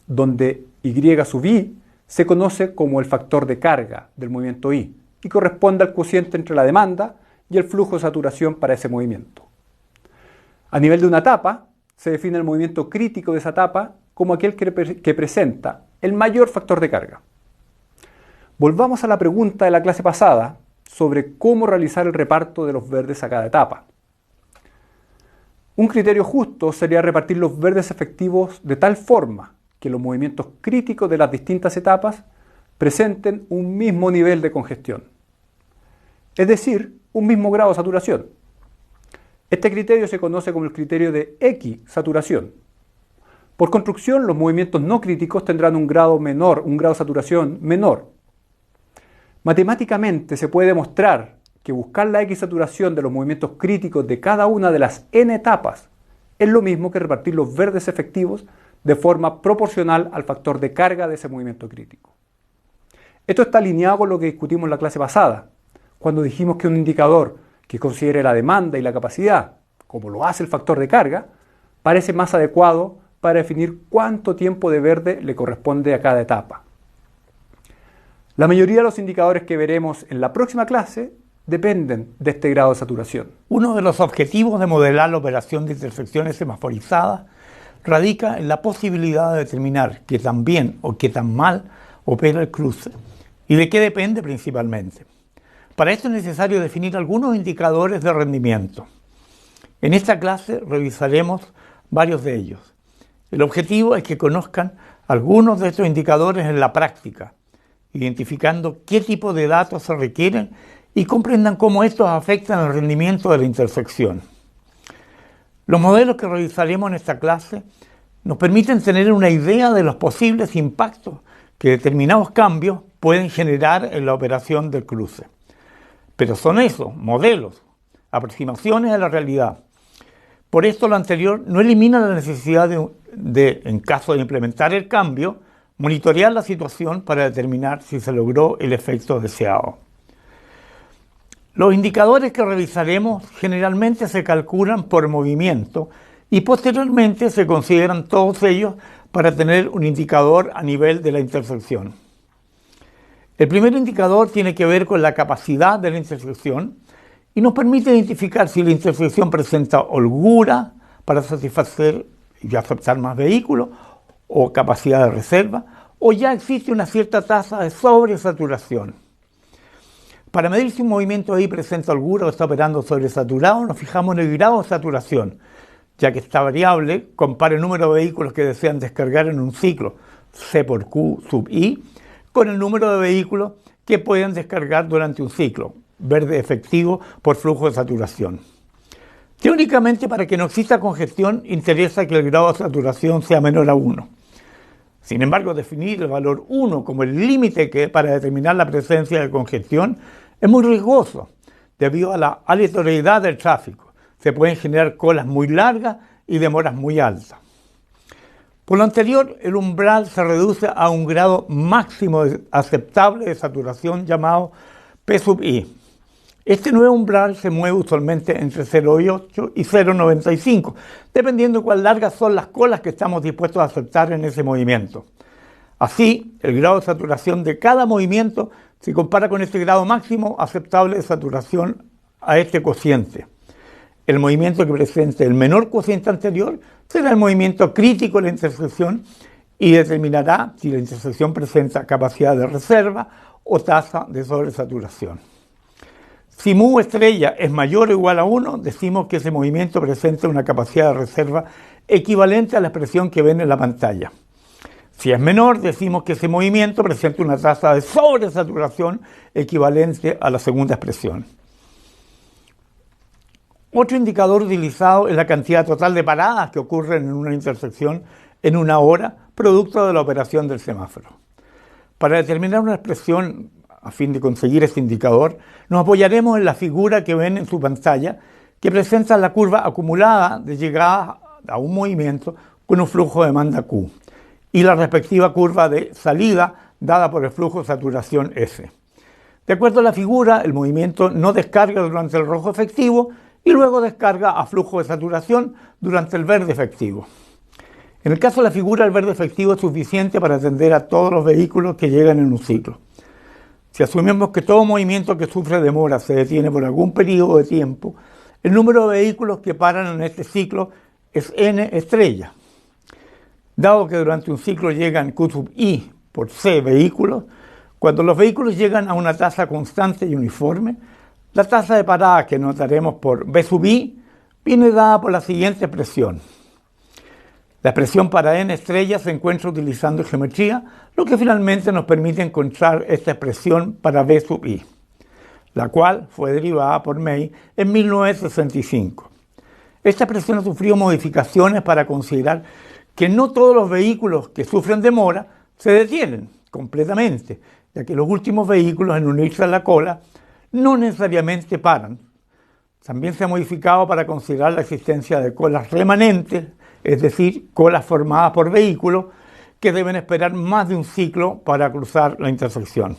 donde Y sub I se conoce como el factor de carga del movimiento I y corresponde al cociente entre la demanda y el flujo de saturación para ese movimiento. A nivel de una etapa, se define el movimiento crítico de esa etapa como aquel que presenta el mayor factor de carga. Volvamos a la pregunta de la clase pasada sobre cómo realizar el reparto de los verdes a cada etapa. Un criterio justo sería repartir los verdes efectivos de tal forma que los movimientos críticos de las distintas etapas presenten un mismo nivel de congestión, es decir, un mismo grado de saturación. Este criterio se conoce como el criterio de equisaturación. Por construcción, los movimientos no críticos tendrán un grado de saturación menor. Matemáticamente se puede demostrar que buscar la equisaturación de los movimientos críticos de cada una de las n etapas es lo mismo que repartir los verdes efectivos de forma proporcional al factor de carga de ese movimiento crítico. Esto está alineado con lo que discutimos en la clase pasada, cuando dijimos que un indicador que considere la demanda y la capacidad, como lo hace el factor de carga, parece más adecuado para definir cuánto tiempo de verde le corresponde a cada etapa. La mayoría de los indicadores que veremos en la próxima clase dependen de este grado de saturación. Uno de los objetivos de modelar la operación de intersecciones semaforizadas radica en la posibilidad de determinar qué tan bien o qué tan mal opera el cruce y de qué depende principalmente. Para esto es necesario definir algunos indicadores de rendimiento. En esta clase revisaremos varios de ellos. El objetivo es que conozcan algunos de estos indicadores en la práctica, identificando qué tipo de datos se requieren y comprendan cómo estos afectan el rendimiento de la intersección. Los modelos que revisaremos en esta clase nos permiten tener una idea de los posibles impactos que determinados cambios pueden generar en la operación del cruce. Pero son esos, modelos, aproximaciones a la realidad. Por esto lo anterior no elimina la necesidad de, en caso de implementar el cambio, monitorear la situación para determinar si se logró el efecto deseado. Los indicadores que revisaremos generalmente se calculan por movimiento y posteriormente se consideran todos ellos para tener un indicador a nivel de la intersección. El primer indicador tiene que ver con la capacidad de la intersección y nos permite identificar si la intersección presenta holgura para satisfacer y aceptar más vehículos o capacidad de reserva, o ya existe una cierta tasa de sobresaturación. Para medir si un movimiento ahí presenta holgura o está operando sobresaturado, nos fijamos en el grado de saturación, ya que esta variable compara el número de vehículos que desean descargar en un ciclo, C por Q sub I, con el número de vehículos que pueden descargar durante un ciclo, verde efectivo por flujo de saturación. Teóricamente, para que no exista congestión, interesa que el grado de saturación sea menor a 1. Sin embargo, definir el valor 1 como el límite para determinar la presencia de congestión es muy riesgoso, debido a la aleatoriedad del tráfico. Se pueden generar colas muy largas y demoras muy altas. Por lo anterior, el umbral se reduce a un grado máximo aceptable de saturación llamado P sub I. Este nuevo umbral se mueve usualmente entre 0,8 y 0,95, dependiendo de cuán largas son las colas que estamos dispuestos a aceptar en ese movimiento. Así, el grado de saturación de cada movimiento se compara con este grado máximo aceptable de saturación a este cociente. El movimiento que presente el menor cociente anterior será el movimiento crítico de la intersección y determinará si la intersección presenta capacidad de reserva o tasa de sobresaturación. Si mu estrella es mayor o igual a 1, decimos que ese movimiento presenta una capacidad de reserva equivalente a la expresión que ven en la pantalla. Si es menor, decimos que ese movimiento presenta una tasa de sobresaturación equivalente a la segunda expresión. Otro indicador utilizado es la cantidad total de paradas que ocurren en una intersección en una hora, producto de la operación del semáforo. Para determinar una expresión, a fin de conseguir este indicador, nos apoyaremos en la figura que ven en su pantalla, que presenta la curva acumulada de llegada a un movimiento con un flujo de demanda Q, y la respectiva curva de salida dada por el flujo de saturación S. De acuerdo a la figura, el movimiento no descarga durante el rojo efectivo y luego descarga a flujo de saturación durante el verde efectivo. En el caso de la figura, el verde efectivo es suficiente para atender a todos los vehículos que llegan en un ciclo. Si asumimos que todo movimiento que sufre demora se detiene por algún periodo de tiempo, el número de vehículos que paran en este ciclo es n estrella. Dado que durante un ciclo llegan Q sub I por C vehículos, cuando los vehículos llegan a una tasa constante y uniforme, la tasa de parada que notaremos por B sub I viene dada por la siguiente expresión. La expresión para n estrellas se encuentra utilizando geometría, lo que finalmente nos permite encontrar esta expresión para B sub I, la cual fue derivada por May en 1965. Esta expresión ha sufrido modificaciones para considerar que no todos los vehículos que sufren demora se detienen completamente, ya que los últimos vehículos en unirse a la cola no necesariamente paran. También se ha modificado para considerar la existencia de colas remanentes, es decir, colas formadas por vehículos que deben esperar más de un ciclo para cruzar la intersección.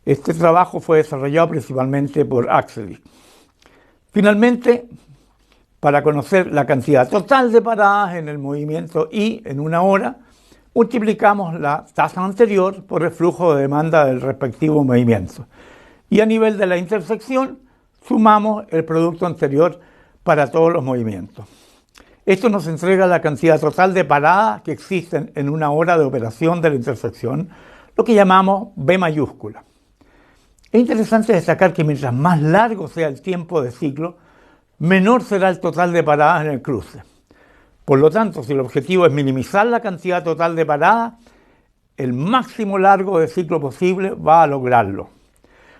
Este trabajo fue desarrollado principalmente por Axelic. Finalmente, para conocer la cantidad total de paradas en el movimiento I en una hora, multiplicamos la tasa anterior por el flujo de demanda del respectivo movimiento. Y a nivel de la intersección, sumamos el producto anterior para todos los movimientos. Esto nos entrega la cantidad total de paradas que existen en una hora de operación de la intersección, lo que llamamos B mayúscula. Es interesante destacar que mientras más largo sea el tiempo de ciclo, menor será el total de paradas en el cruce. Por lo tanto, si el objetivo es minimizar la cantidad total de paradas, el máximo largo de ciclo posible va a lograrlo.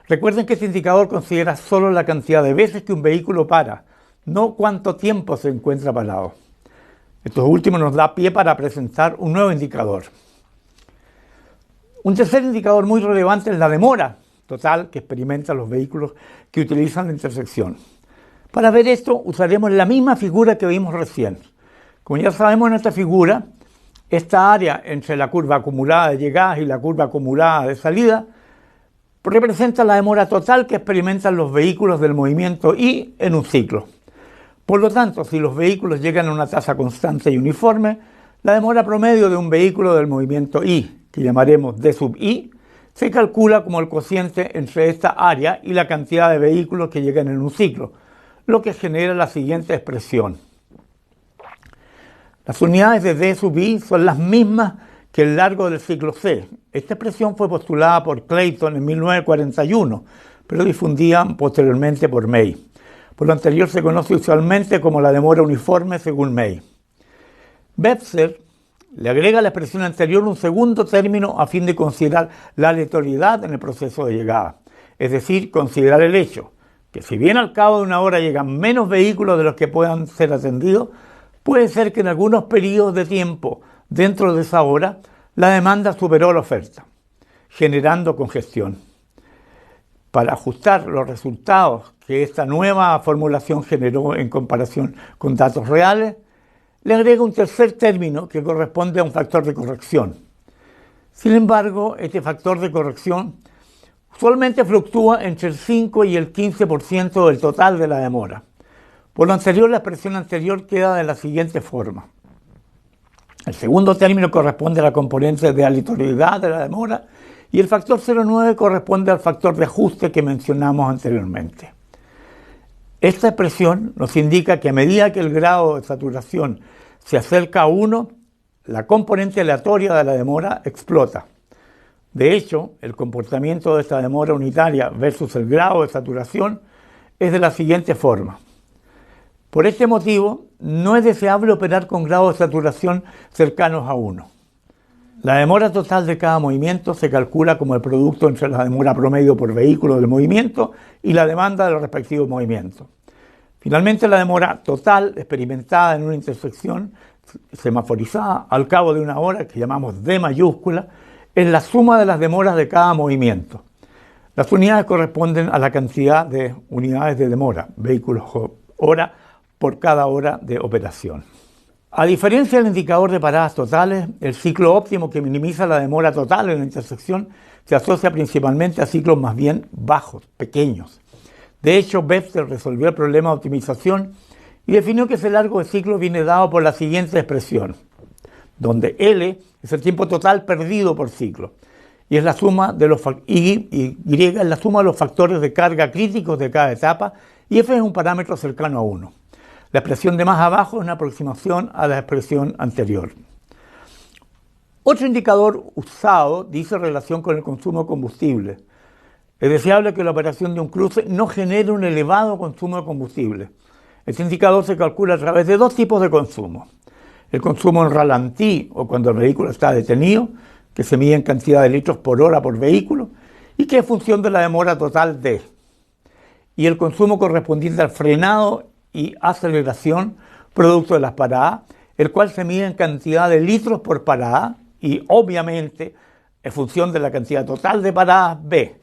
Recuerden que este indicador considera solo la cantidad de veces que un vehículo para, no cuánto tiempo se encuentra parado. Esto último nos da pie para presentar un nuevo indicador. Un tercer indicador muy relevante es la demora total que experimentan los vehículos que utilizan la intersección. Para ver esto, usaremos la misma figura que vimos recién. Como ya sabemos en esta figura, esta área entre la curva acumulada de llegadas y la curva acumulada de salida representa la demora total que experimentan los vehículos del movimiento I en un ciclo. Por lo tanto, si los vehículos llegan a una tasa constante y uniforme, la demora promedio de un vehículo del movimiento I, que llamaremos D sub I, se calcula como el cociente entre esta área y la cantidad de vehículos que llegan en un ciclo, lo que genera la siguiente expresión. Las unidades de D sub I son las mismas que el largo del ciclo C. Esta expresión fue postulada por Clayton en 1941, pero difundida posteriormente por May. Por lo anterior se conoce usualmente como la demora uniforme según May. Webster le agrega a la expresión anterior un segundo término a fin de considerar la aleatoriedad en el proceso de llegada, es decir, considerar el hecho que si bien al cabo de una hora llegan menos vehículos de los que puedan ser atendidos, puede ser que en algunos periodos de tiempo dentro de esa hora la demanda superó la oferta, generando congestión. para ajustar los resultados que esta nueva formulación generó en comparación con datos reales, le agrega un tercer término que corresponde a un factor de corrección. Sin embargo, este factor de corrección usualmente fluctúa entre el 5 y el 15% del total de la demora. Por lo anterior, la expresión anterior queda de la siguiente forma. El segundo término corresponde a la componente de aleatoriedad de la demora y el factor 0,9 corresponde al factor de ajuste que mencionamos anteriormente. Esta expresión nos indica que a medida que el grado de saturación se acerca a 1, la componente aleatoria de la demora explota. De hecho, el comportamiento de esta demora unitaria versus el grado de saturación es de la siguiente forma. Por este motivo, no es deseable operar con grados de saturación cercanos a 1. La demora total de cada movimiento se calcula como el producto entre la demora promedio por vehículo del movimiento y la demanda de los respectivos movimientos. Finalmente, la demora total experimentada en una intersección semaforizada al cabo de una hora, que llamamos D mayúscula, es la suma de las demoras de cada movimiento. Las unidades corresponden a la cantidad de unidades de demora, vehículos hora, por cada hora de operación. A diferencia del indicador de paradas totales, el ciclo óptimo que minimiza la demora total en la intersección se asocia principalmente a ciclos más bien bajos, pequeños. De hecho, Webster resolvió el problema de optimización y definió que ese largo de ciclo viene dado por la siguiente expresión, donde L es el tiempo total perdido por ciclo y es la suma de los Y es la suma de los factores de carga críticos de cada etapa y F es un parámetro cercano a 1. La expresión de más abajo es una aproximación a la expresión anterior. Otro indicador usado dice relación con el consumo de combustible. Es deseable que la operación de un cruce no genere un elevado consumo de combustible. Este indicador se calcula a través de dos tipos de consumo. El consumo en ralentí, o cuando el vehículo está detenido, que se mide en cantidad de litros por hora por vehículo, y que es función de la demora total D. Y el consumo correspondiente al frenado y aceleración, producto de las paradas, el cual se mide en cantidad de litros por parada y obviamente en función de la cantidad total de paradas B.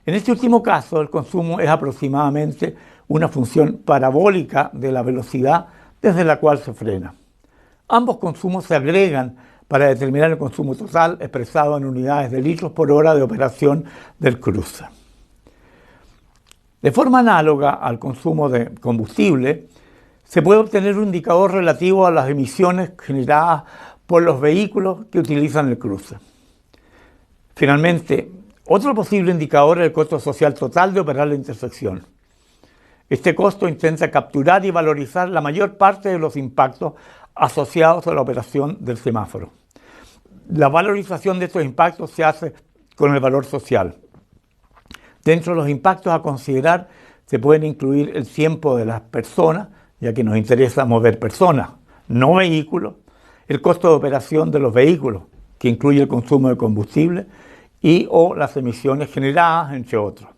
En este último caso, el consumo es aproximadamente una función parabólica de la velocidad desde la cual se frena. Ambos consumos se agregan para determinar el consumo total expresado en unidades de litros por hora de operación del cruce. De forma análoga al consumo de combustible, se puede obtener un indicador relativo a las emisiones generadas por los vehículos que utilizan el cruce. Finalmente, otro posible indicador es el costo social total de operar la intersección. Este costo intenta capturar y valorizar la mayor parte de los impactos asociados a la operación del semáforo. La valorización de estos impactos se hace con el valor social. Dentro de los impactos a considerar se pueden incluir el tiempo de las personas, ya que nos interesa mover personas, no vehículos, el costo de operación de los vehículos, que incluye el consumo de combustible, y o las emisiones generadas, entre otros.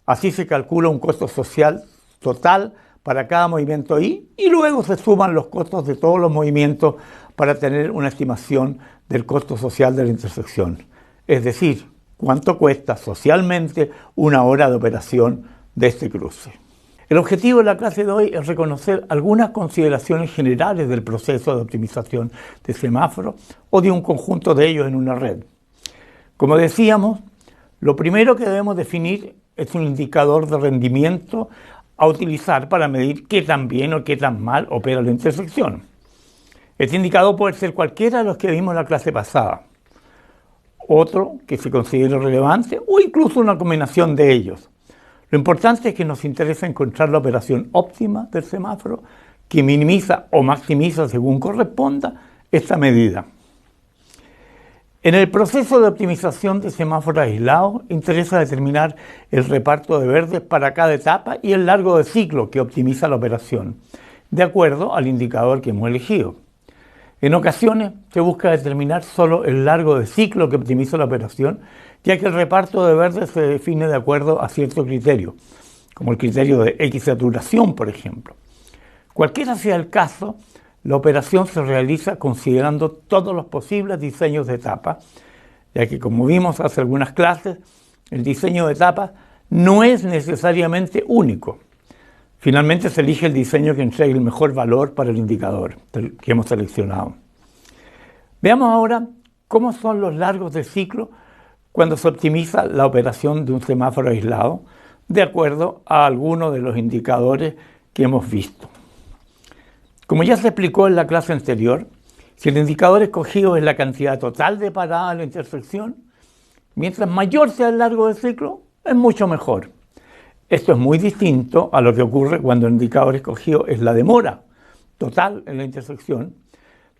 Así se calcula un costo social total para cada movimiento y luego se suman los costos de todos los movimientos para tener una estimación del costo social de la intersección. Es decir, cuánto cuesta socialmente una hora de operación de este cruce. El objetivo de la clase de hoy es reconocer algunas consideraciones generales del proceso de optimización de semáforos o de un conjunto de ellos en una red. Como decíamos, lo primero que debemos definir es un indicador de rendimiento a utilizar para medir qué tan bien o qué tan mal opera la intersección. Este indicador puede ser cualquiera de los que vimos en la clase pasada, otro que se considere relevante o incluso una combinación de ellos. Lo importante es que nos interesa encontrar la operación óptima del semáforo que minimiza o maximiza según corresponda esta medida. En el proceso de optimización de semáforos aislados, interesa determinar el reparto de verdes para cada etapa y el largo de ciclo que optimiza la operación, de acuerdo al indicador que hemos elegido. En ocasiones se busca determinar solo el largo de ciclo que optimiza la operación, ya que el reparto de verdes se define de acuerdo a cierto criterio, como el criterio de X saturación, por ejemplo. Cualquiera sea el caso, la operación se realiza considerando todos los posibles diseños de etapas, ya que como vimos hace algunas clases, el diseño de etapas no es necesariamente único. Finalmente se elige el diseño que entregue el mejor valor para el indicador que hemos seleccionado. Veamos ahora cómo son los largos de ciclo cuando se optimiza la operación de un semáforo aislado, de acuerdo a algunos de los indicadores que hemos visto. Como ya se explicó en la clase anterior, si el indicador escogido es la cantidad total de paradas en la intersección, mientras mayor sea el largo de ciclo, es mucho mejor. Esto es muy distinto a lo que ocurre cuando el indicador escogido es la demora total en la intersección,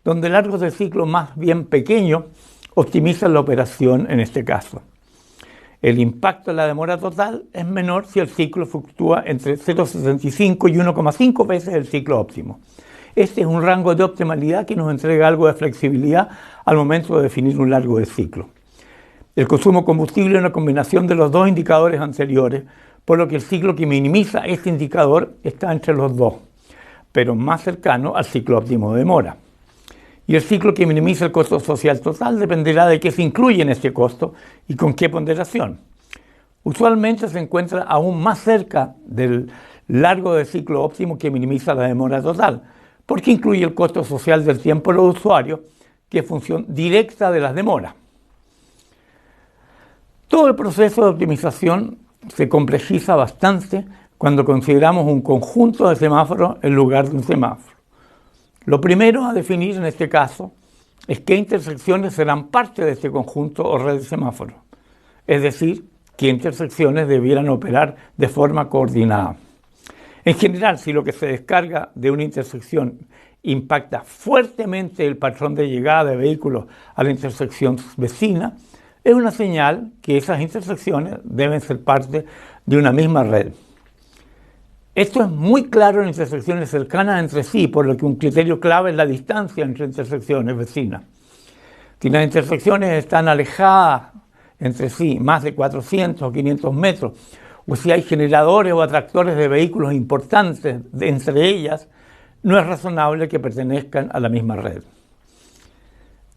donde el largo de ciclo más bien pequeño optimiza la operación en este caso. El impacto de la demora total es menor si el ciclo fluctúa entre 0,75 y 1,5 veces el ciclo óptimo. Este es un rango de optimalidad que nos entrega algo de flexibilidad al momento de definir un largo de ciclo. El consumo de combustible es una combinación de los dos indicadores anteriores, por lo que el ciclo que minimiza este indicador está entre los dos, pero más cercano al ciclo óptimo de demora. Y el ciclo que minimiza el costo social total dependerá de qué se incluye en este costo y con qué ponderación. Usualmente se encuentra aún más cerca del largo de ciclo óptimo que minimiza la demora total, porque incluye el costo social del tiempo de los usuarios, que es función directa de las demoras. Todo el proceso de optimización se complejiza bastante cuando consideramos un conjunto de semáforos en lugar de un semáforo. Lo primero a definir en este caso es qué intersecciones serán parte de este conjunto o red de semáforos, es decir, qué intersecciones debieran operar de forma coordinada. En general, si lo que se descarga de una intersección impacta fuertemente el patrón de llegada de vehículos a la intersección vecina, es una señal que esas intersecciones deben ser parte de una misma red. Esto es muy claro en intersecciones cercanas entre sí, por lo que un criterio clave es la distancia entre intersecciones vecinas. Si las intersecciones están alejadas entre sí más de 400 o 500 metros, o si hay generadores o atractores de vehículos importantes entre ellas, no es razonable que pertenezcan a la misma red.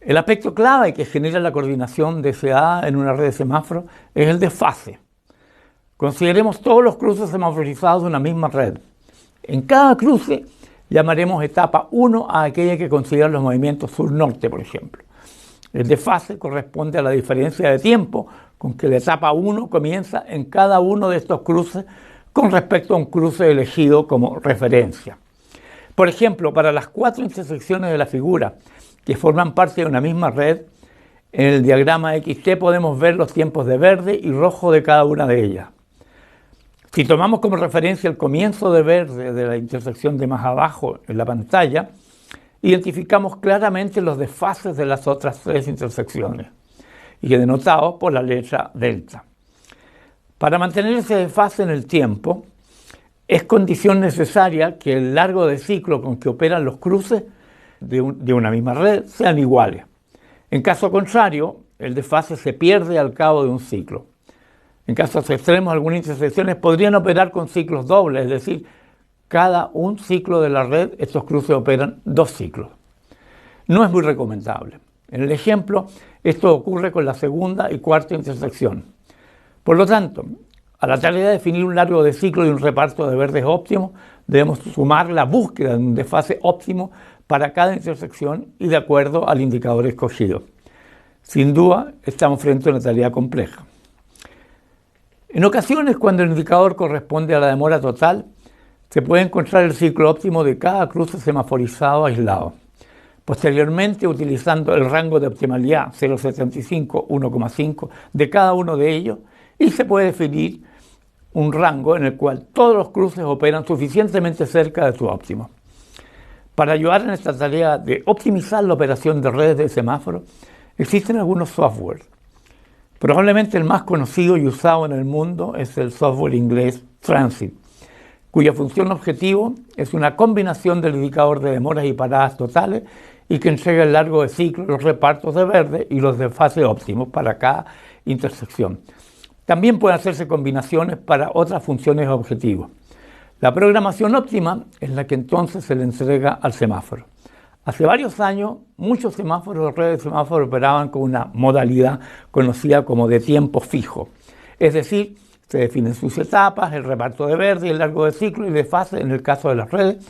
El aspecto clave que genera la coordinación deseada en una red de semáforos es el desfase. Consideremos todos los cruces semaforizados de una misma red. En cada cruce llamaremos etapa 1 a aquella que considera los movimientos sur-norte, por ejemplo. El desfase corresponde a la diferencia de tiempo con que la etapa 1 comienza en cada uno de estos cruces con respecto a un cruce elegido como referencia. Por ejemplo, para las 4 intersecciones de la figura que forman parte de una misma red, en el diagrama XT podemos ver los tiempos de verde y rojo de cada una de ellas. Si tomamos como referencia el comienzo de verde de la intersección de más abajo en la pantalla, identificamos claramente los desfases de las otras 3 intersecciones, y denotados por la letra delta. Para mantener ese desfase en el tiempo, es condición necesaria que el largo de ciclo con que operan los cruces de una misma red sean iguales. En caso contrario, el desfase se pierde al cabo de un ciclo. En casos extremos, algunas intersecciones podrían operar con ciclos dobles, es decir, cada un ciclo de la red, estos cruces operan 2 ciclos. No es muy recomendable. En el ejemplo, esto ocurre con la segunda y cuarta intersección. Por lo tanto, a la tarea de definir un largo de ciclo y un reparto de verdes óptimos, debemos sumar la búsqueda de un desfase óptimo para cada intersección y de acuerdo al indicador escogido. Sin duda, estamos frente a una tarea compleja. En ocasiones, cuando el indicador corresponde a la demora total, se puede encontrar el ciclo óptimo de cada cruce semaforizado aislado. Posteriormente, utilizando el rango de optimalidad 0,75, 1,5 de cada uno de ellos, y se puede definir un rango en el cual todos los cruces operan suficientemente cerca de su óptimo. Para ayudar en esta tarea de optimizar la operación de redes de semáforos, existen algunos softwares. Probablemente el más conocido y usado en el mundo es el software inglés Transit, cuya función objetivo es una combinación del indicador de demoras y paradas totales y que entrega el largo de ciclo, los repartos de verde y los desfases óptimos para cada intersección. También pueden hacerse combinaciones para otras funciones objetivos. La programación óptima es la que entonces se le entrega al semáforo. Hace varios años, muchos semáforos o redes de semáforos operaban con una modalidad conocida como de tiempo fijo. Es decir, Se definen sus etapas, el reparto de verde, el largo de ciclo y de fase en el caso de las redes.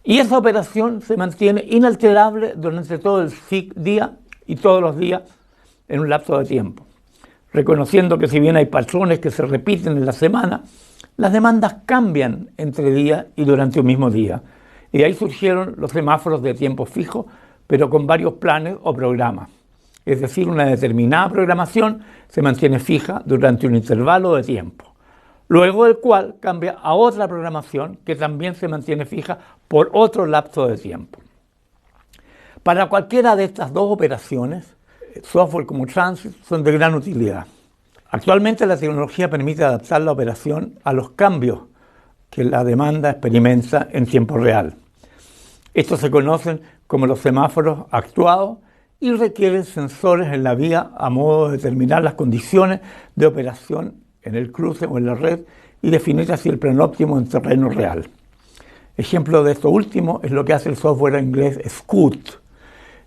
Y esa operación se mantiene inalterable durante todo el día y todos los días en un lapso de tiempo, reconociendo que si bien hay patrones que se repiten en la semana, las demandas cambian entre días y durante un mismo día. Y ahí surgieron los semáforos de tiempo fijo, pero con varios planes o programas. Es decir, una determinada programación se mantiene fija durante un intervalo de tiempo, luego del cual cambia a otra programación que también se mantiene fija por otro lapso de tiempo. Para cualquiera de estas dos operaciones, software como Transit son de gran utilidad. Actualmente la tecnología permite adaptar la operación a los cambios que la demanda experimenta en tiempo real. Estos se conocen como los semáforos actuados y requieren sensores en la vía a modo de determinar las condiciones de operación en el cruce o en la red y definir así el plan óptimo en terreno real. Ejemplo de esto último es lo que hace el software en inglés Scoot,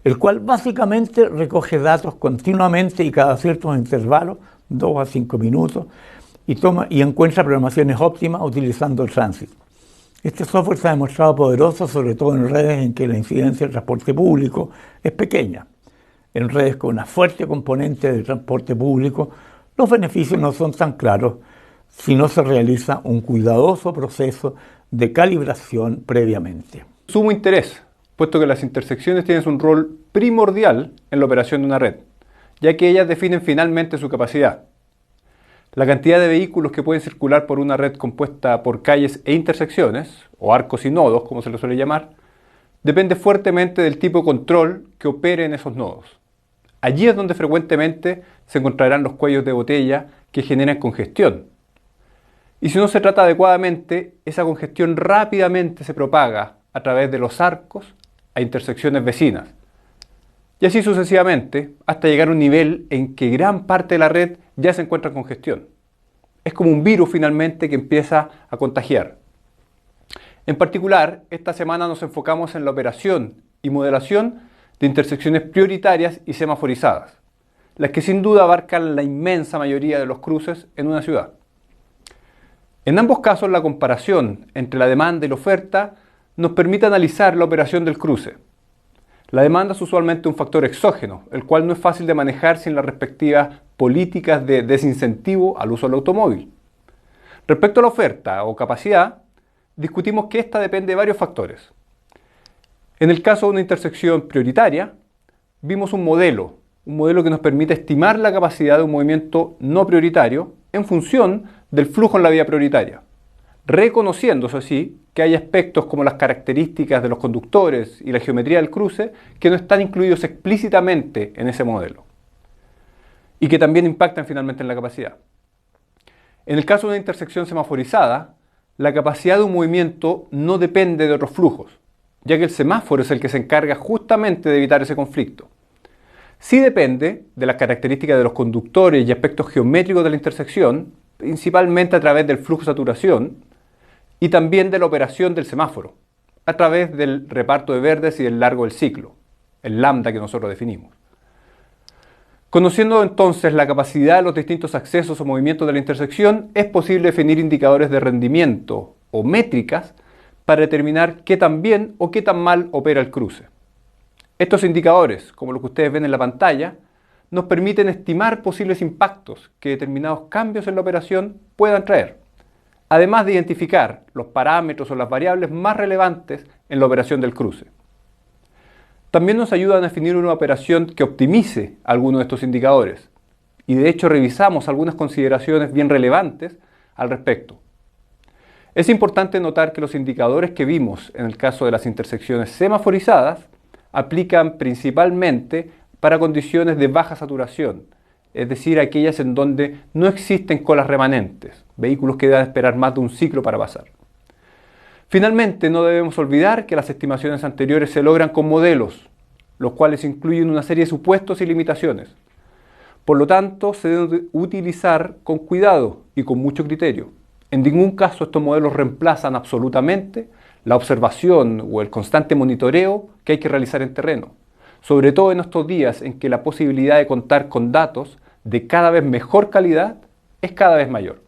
el cual básicamente recoge datos continuamente y cada ciertos intervalos, 2 a 5 minutos, y encuentra programaciones óptimas utilizando el Transit. Este software se ha demostrado poderoso, sobre todo en redes en que la incidencia del transporte público es pequeña. En redes con una fuerte componente de transporte público, los beneficios no son tan claros si no se realiza un cuidadoso proceso de calibración previamente. Sumo interés, puesto que las intersecciones tienen un rol primordial en la operación de una red, ya que ellas definen finalmente su capacidad. La cantidad de vehículos que pueden circular por una red compuesta por calles e intersecciones, o arcos y nodos, como se les suele llamar, depende fuertemente del tipo de control que opere en esos nodos. Allí es donde frecuentemente se encontrarán los cuellos de botella que generan congestión. Y si no se trata adecuadamente, esa congestión rápidamente se propaga a través de los arcos a intersecciones vecinas. Y así sucesivamente, hasta llegar a un nivel en que gran parte de la red ya se encuentra en congestión. Es como un virus finalmente que empieza a contagiar. En particular, esta semana nos enfocamos en la operación y modelación de intersecciones prioritarias y semaforizadas, las que sin duda abarcan la inmensa mayoría de los cruces en una ciudad. En ambos casos, la comparación entre la demanda y la oferta nos permite analizar la operación del cruce. La demanda es usualmente un factor exógeno, el cual no es fácil de manejar sin las respectivas políticas de desincentivo al uso del automóvil. Respecto a la oferta o capacidad, discutimos que esta depende de varios factores. En el caso de una intersección prioritaria, vimos un modelo que nos permite estimar la capacidad de un movimiento no prioritario en función del flujo en la vía prioritaria, reconociéndose así que hay aspectos como las características de los conductores y la geometría del cruce que no están incluidos explícitamente en ese modelo y que también impactan finalmente en la capacidad. En el caso de una intersección semaforizada, la capacidad de un movimiento no depende de otros flujos, ya que el semáforo es el que se encarga justamente de evitar ese conflicto. Sí depende de las características de los conductores y aspectos geométricos de la intersección, principalmente a través del flujo de saturación, y también de la operación del semáforo, a través del reparto de verdes y del largo del ciclo, el lambda que nosotros definimos. Conociendo entonces la capacidad de los distintos accesos o movimientos de la intersección, es posible definir indicadores de rendimiento o métricas para determinar qué tan bien o qué tan mal opera el cruce. Estos indicadores, como los que ustedes ven en la pantalla, nos permiten estimar posibles impactos que determinados cambios en la operación puedan traer, además de identificar los parámetros o las variables más relevantes en la operación del cruce. También nos ayudan a definir una operación que optimice algunos de estos indicadores, y de hecho revisamos algunas consideraciones bien relevantes al respecto. Es importante notar que los indicadores que vimos en el caso de las intersecciones semaforizadas aplican principalmente para condiciones de baja saturación, es decir, aquellas en donde no existen colas remanentes, vehículos que deben esperar más de un ciclo para pasar. Finalmente, no debemos olvidar que las estimaciones anteriores se logran con modelos, los cuales incluyen una serie de supuestos y limitaciones. Por lo tanto, se deben utilizar con cuidado y con mucho criterio. En ningún caso estos modelos reemplazan absolutamente la observación o el constante monitoreo que hay que realizar en terreno, sobre todo en estos días en que la posibilidad de contar con datos de cada vez mejor calidad es cada vez mayor.